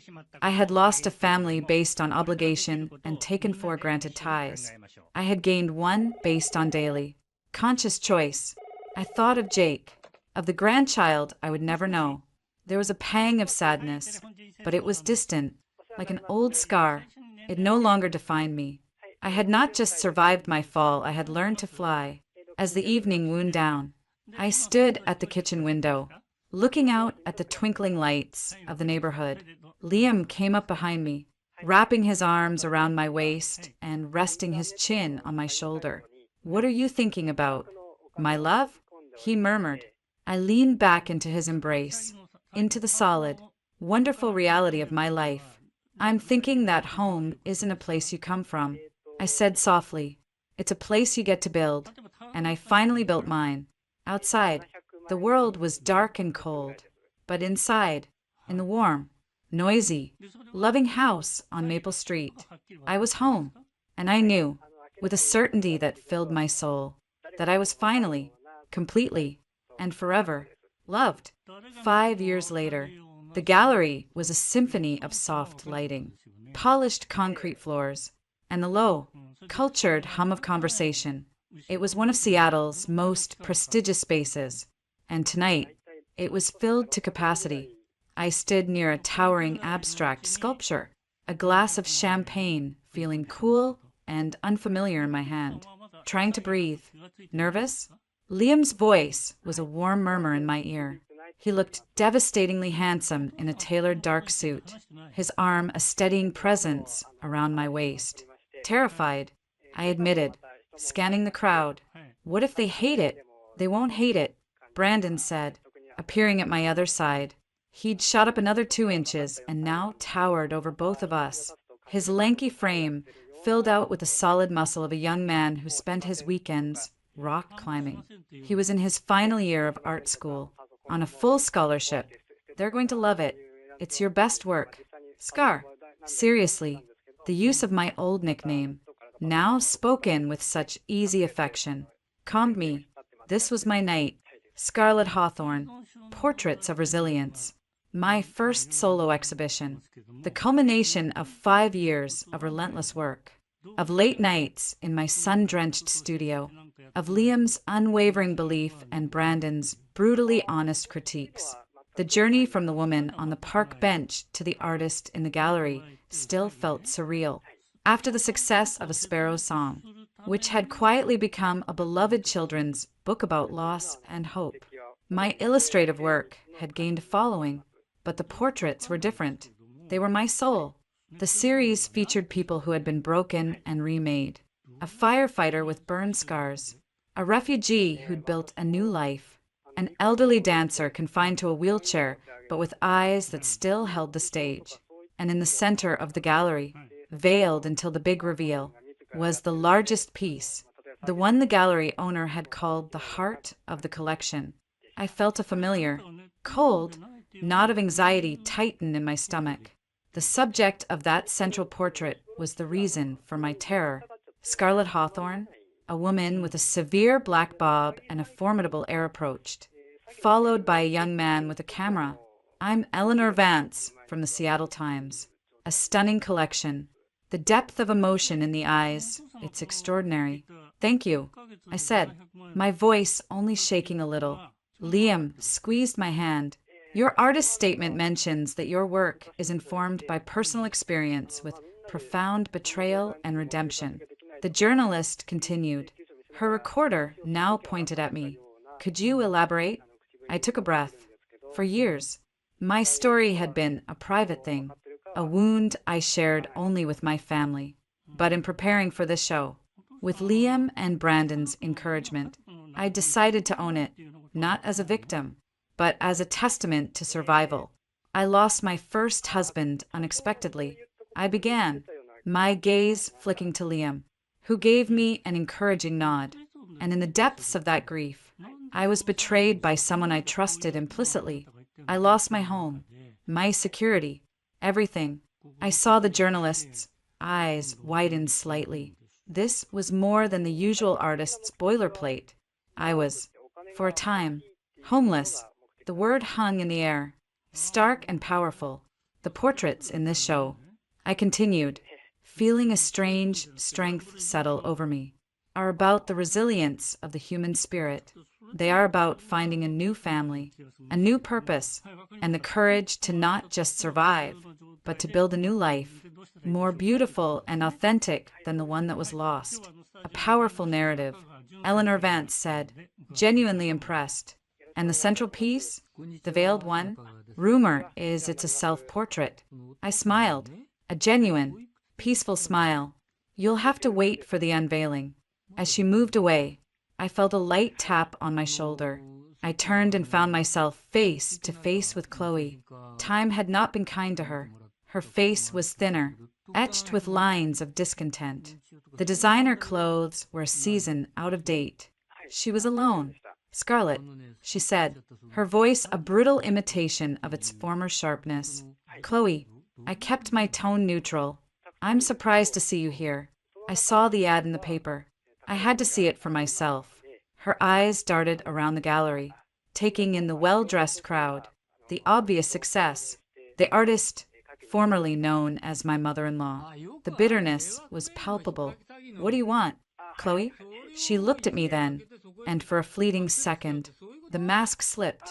I had lost a family based on obligation and taken for granted ties. I had gained one based on daily, conscious choice. I thought of Jake, of the grandchild I would never know. There was a pang of sadness, but it was distant, like an old scar. It no longer defined me. I had not just survived my fall, I had learned to fly. As the evening wound down, I stood at the kitchen window, looking out at the twinkling lights of the neighborhood. Liam came up behind me, wrapping his arms around my waist and resting his chin on my shoulder. "What are you thinking about? My love?" he murmured. I leaned back into his embrace, into the solid, wonderful reality of my life. "I'm thinking that home isn't a place you come from," I said softly. "It's a place you get to build." And I finally built mine. Outside, the world was dark and cold, but inside, in the warm, noisy, loving house on Maple Street, I was home. And I knew, with a certainty that filled my soul, that I was finally, completely, and forever loved. 5 years later, the gallery was a symphony of soft lighting, polished concrete floors, and the low, cultured hum of conversation. It was one of Seattle's most prestigious spaces, and tonight it was filled to capacity. I stood near a towering abstract sculpture, a glass of champagne feeling cool and unfamiliar in my hand, trying to breathe. Nervous? Liam's voice was a warm murmur in my ear. He looked devastatingly handsome in a tailored dark suit, his arm a steadying presence around my waist. Terrified, I admitted, scanning the crowd. "What if they hate it?" "They won't hate it," Brandon said, appearing at my other side. He'd shot up another 2 inches and now towered over both of us, his lanky frame filled out with the solid muscle of a young man who spent his weekends rock climbing. He was in his final year of art school, on a full scholarship. "They're going to love it. It's your best work." Scar. Seriously, the use of my old nickname, now spoken with such easy affection, calmed me. This was my night. Scarlet Hawthorne, Portraits of Resilience. My first solo exhibition. The culmination of 5 years of relentless work. Of late nights in my sun-drenched studio. Of Liam's unwavering belief and Brandon's brutally honest critiques. The journey from the woman on the park bench to the artist in the gallery still felt surreal. After the success of A Sparrow's Song, which had quietly become a beloved children's book about loss and hope, my illustrative work had gained a following, but the portraits were different. They were my soul. The series featured people who had been broken and remade. A firefighter with burn scars, a refugee who'd built a new life, an elderly dancer confined to a wheelchair but with eyes that still held the stage. And in the center of the gallery, veiled until the big reveal, was the largest piece, the one the gallery owner had called the heart of the collection. I felt a familiar, cold knot of anxiety tighten in my stomach. The subject of that central portrait was the reason for my terror. Scarlet Hawthorne, a woman with a severe black bob and a formidable air approached, followed by a young man with a camera. I'm Eleanor Vance from the Seattle Times. A stunning collection. The depth of emotion in the eyes, it's extraordinary. "Thank you," I said, my voice only shaking a little. Liam squeezed my hand. "Your artist statement mentions that your work is informed by personal experience with profound betrayal and redemption." The journalist continued. Her recorder now pointed at me. "Could you elaborate?" I took a breath. For years, my story had been a private thing, a wound I shared only with my family. But in preparing for this show, with Liam and Brandon's encouragement, I decided to own it, not as a victim, but as a testament to survival. I lost my first husband unexpectedly. I began, my gaze flicking to Liam, who gave me an encouraging nod. And in the depths of that grief, I was betrayed by someone I trusted implicitly. I lost my home, my security, everything. I saw the journalist's eyes widen slightly. This was more than the usual artist's boilerplate. I was, for a time, homeless. The word hung in the air, stark and powerful. The portraits in this show, I continued, feeling a strange strength settle over me, are about the resilience of the human spirit. They are about finding a new family, a new purpose, and the courage to not just survive, but to build a new life, more beautiful and authentic than the one that was lost. A powerful narrative, Eleanor Vance said, genuinely impressed. And the central piece, the veiled one, rumor is it's a self-portrait. I smiled, a genuine, peaceful smile. You'll have to wait for the unveiling. As she moved away, I felt a light tap on my shoulder. I turned and found myself face to face with Chloe. Time had not been kind to her. Her face was thinner, etched with lines of discontent. The designer clothes were a season out of date. She was alone. Scarlett, she said, her voice a brittle imitation of its former sharpness. Chloe, I kept my tone neutral. I'm surprised to see you here. I saw the ad in the paper. I had to see it for myself. Her eyes darted around the gallery, taking in the well-dressed crowd, the obvious success, the artist formerly known as my mother-in-law. The bitterness was palpable. What do you want, Chloe? She looked at me then, and for a fleeting second, the mask slipped,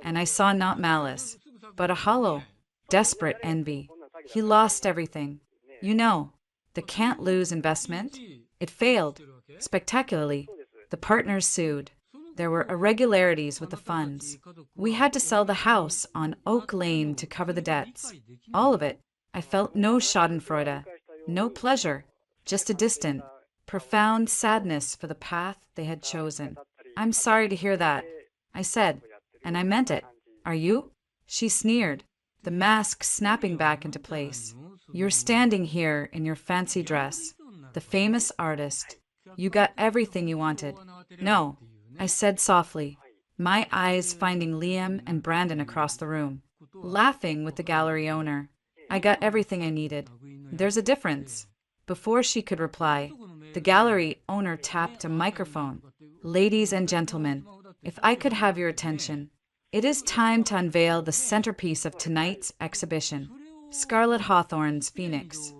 and I saw not malice, but a hollow, desperate envy. He lost everything. You know, the can't-lose investment? It failed, spectacularly. The partners sued. There were irregularities with the funds. We had to sell the house on Oak Lane to cover the debts. All of it. I felt no schadenfreude, no pleasure, just a distant, profound sadness for the path they had chosen. I'm sorry to hear that, I said, and I meant it. Are you? She sneered, the mask snapping back into place. You're standing here in your fancy dress, the famous artist. You got everything you wanted. No, I said softly, my eyes finding Liam and Brandon across the room, laughing with the gallery owner. I got everything I needed. There's a difference. Before she could reply, the gallery owner tapped a microphone. Ladies and gentlemen, if I could have your attention, it is time to unveil the centerpiece of tonight's exhibition, Scarlett Hawthorne's Phoenix.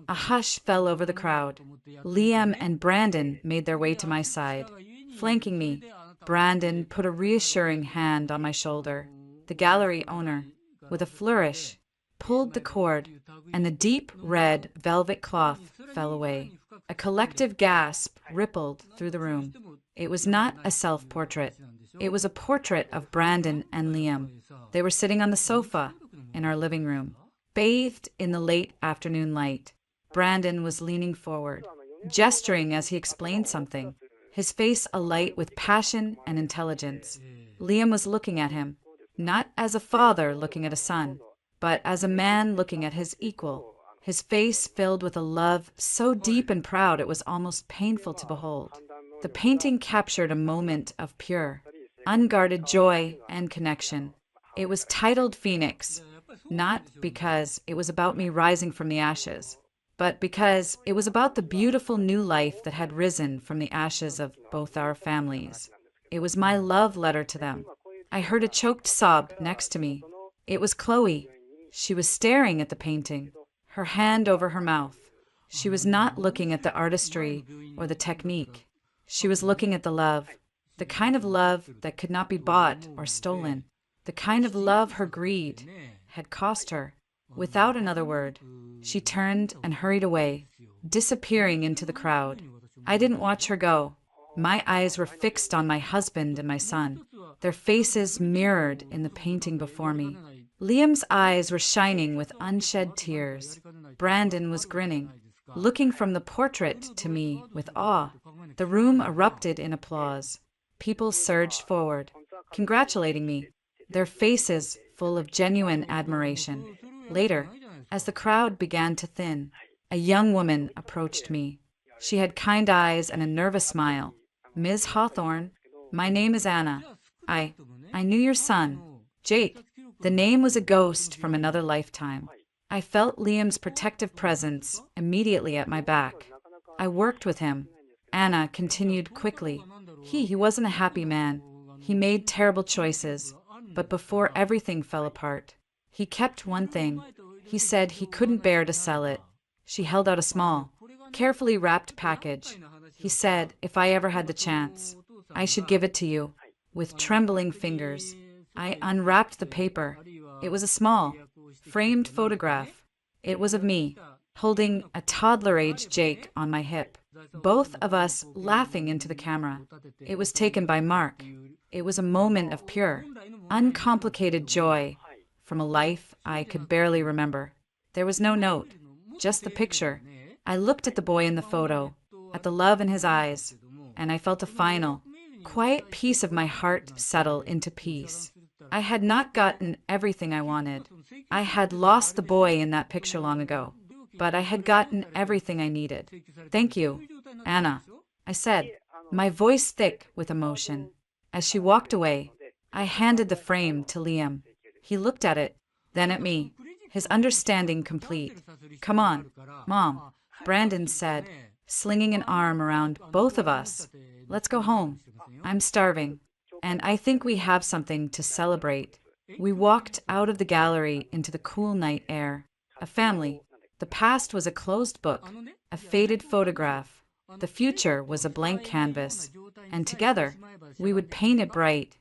A hush fell over the crowd. Liam and Brandon made their way to my side. Flanking me, Brandon put a reassuring hand on my shoulder. The gallery owner, with a flourish, pulled the cord, and the deep red velvet cloth fell away. A collective gasp rippled through the room. It was not a self-portrait. It was a portrait of Brandon and Liam. They were sitting on the sofa in our living room, bathed in the late afternoon light. Brandon was leaning forward, gesturing as he explained something, his face alight with passion and intelligence. Liam was looking at him, not as a father looking at a son, but as a man looking at his equal, his face filled with a love so deep and proud it was almost painful to behold. The painting captured a moment of pure, unguarded joy and connection. It was titled Phoenix, not because it was about me rising from the ashes, but because it was about the beautiful new life that had risen from the ashes of both our families. It was my love letter to them. I heard a choked sob next to me. It was Chloe. She was staring at the painting, her hand over her mouth. She was not looking at the artistry or the technique. She was looking at the love, the kind of love that could not be bought or stolen, the kind of love her greed had cost her. Without another word, she turned and hurried away, disappearing into the crowd. I didn't watch her go. My eyes were fixed on my husband and my son, their faces mirrored in the painting before me. Liam's eyes were shining with unshed tears. Brandon was grinning, looking from the portrait to me with awe. The room erupted in applause. People surged forward, congratulating me, their faces full of genuine admiration. Later, as the crowd began to thin, a young woman approached me. She had kind eyes and a nervous smile. Ms. Hawthorne, my name is Anna. I knew your son, Jake. The name was a ghost from another lifetime. I felt Liam's protective presence immediately at my back. I worked with him. Anna continued quickly. He wasn't a happy man. He made terrible choices. But before everything fell apart, he kept one thing. He said he couldn't bear to sell it. She held out a small, carefully wrapped package. He said if I ever had the chance, I should give it to you. With trembling fingers, I unwrapped the paper. It was a small, framed photograph. It was of me, holding a toddler-age Jake on my hip, both of us laughing into the camera. It was taken by Mark. It was a moment of pure, uncomplicated joy from a life I could barely remember. There was no note, just the picture. I looked at the boy in the photo, at the love in his eyes, and I felt a final, quiet piece of my heart settle into peace. I had not gotten everything I wanted. I had lost the boy in that picture long ago, but I had gotten everything I needed. Thank you, Anna, I said, my voice thick with emotion. As she walked away, I handed the frame to Liam. He looked at it, then at me, his understanding complete. Come on, Mom, Brandon said, slinging an arm around both of us. Let's go home. I'm starving, and I think we have something to celebrate. We walked out of the gallery into the cool night air. A family. The past was a closed book, a faded photograph. The future was a blank canvas, and together, we would paint it bright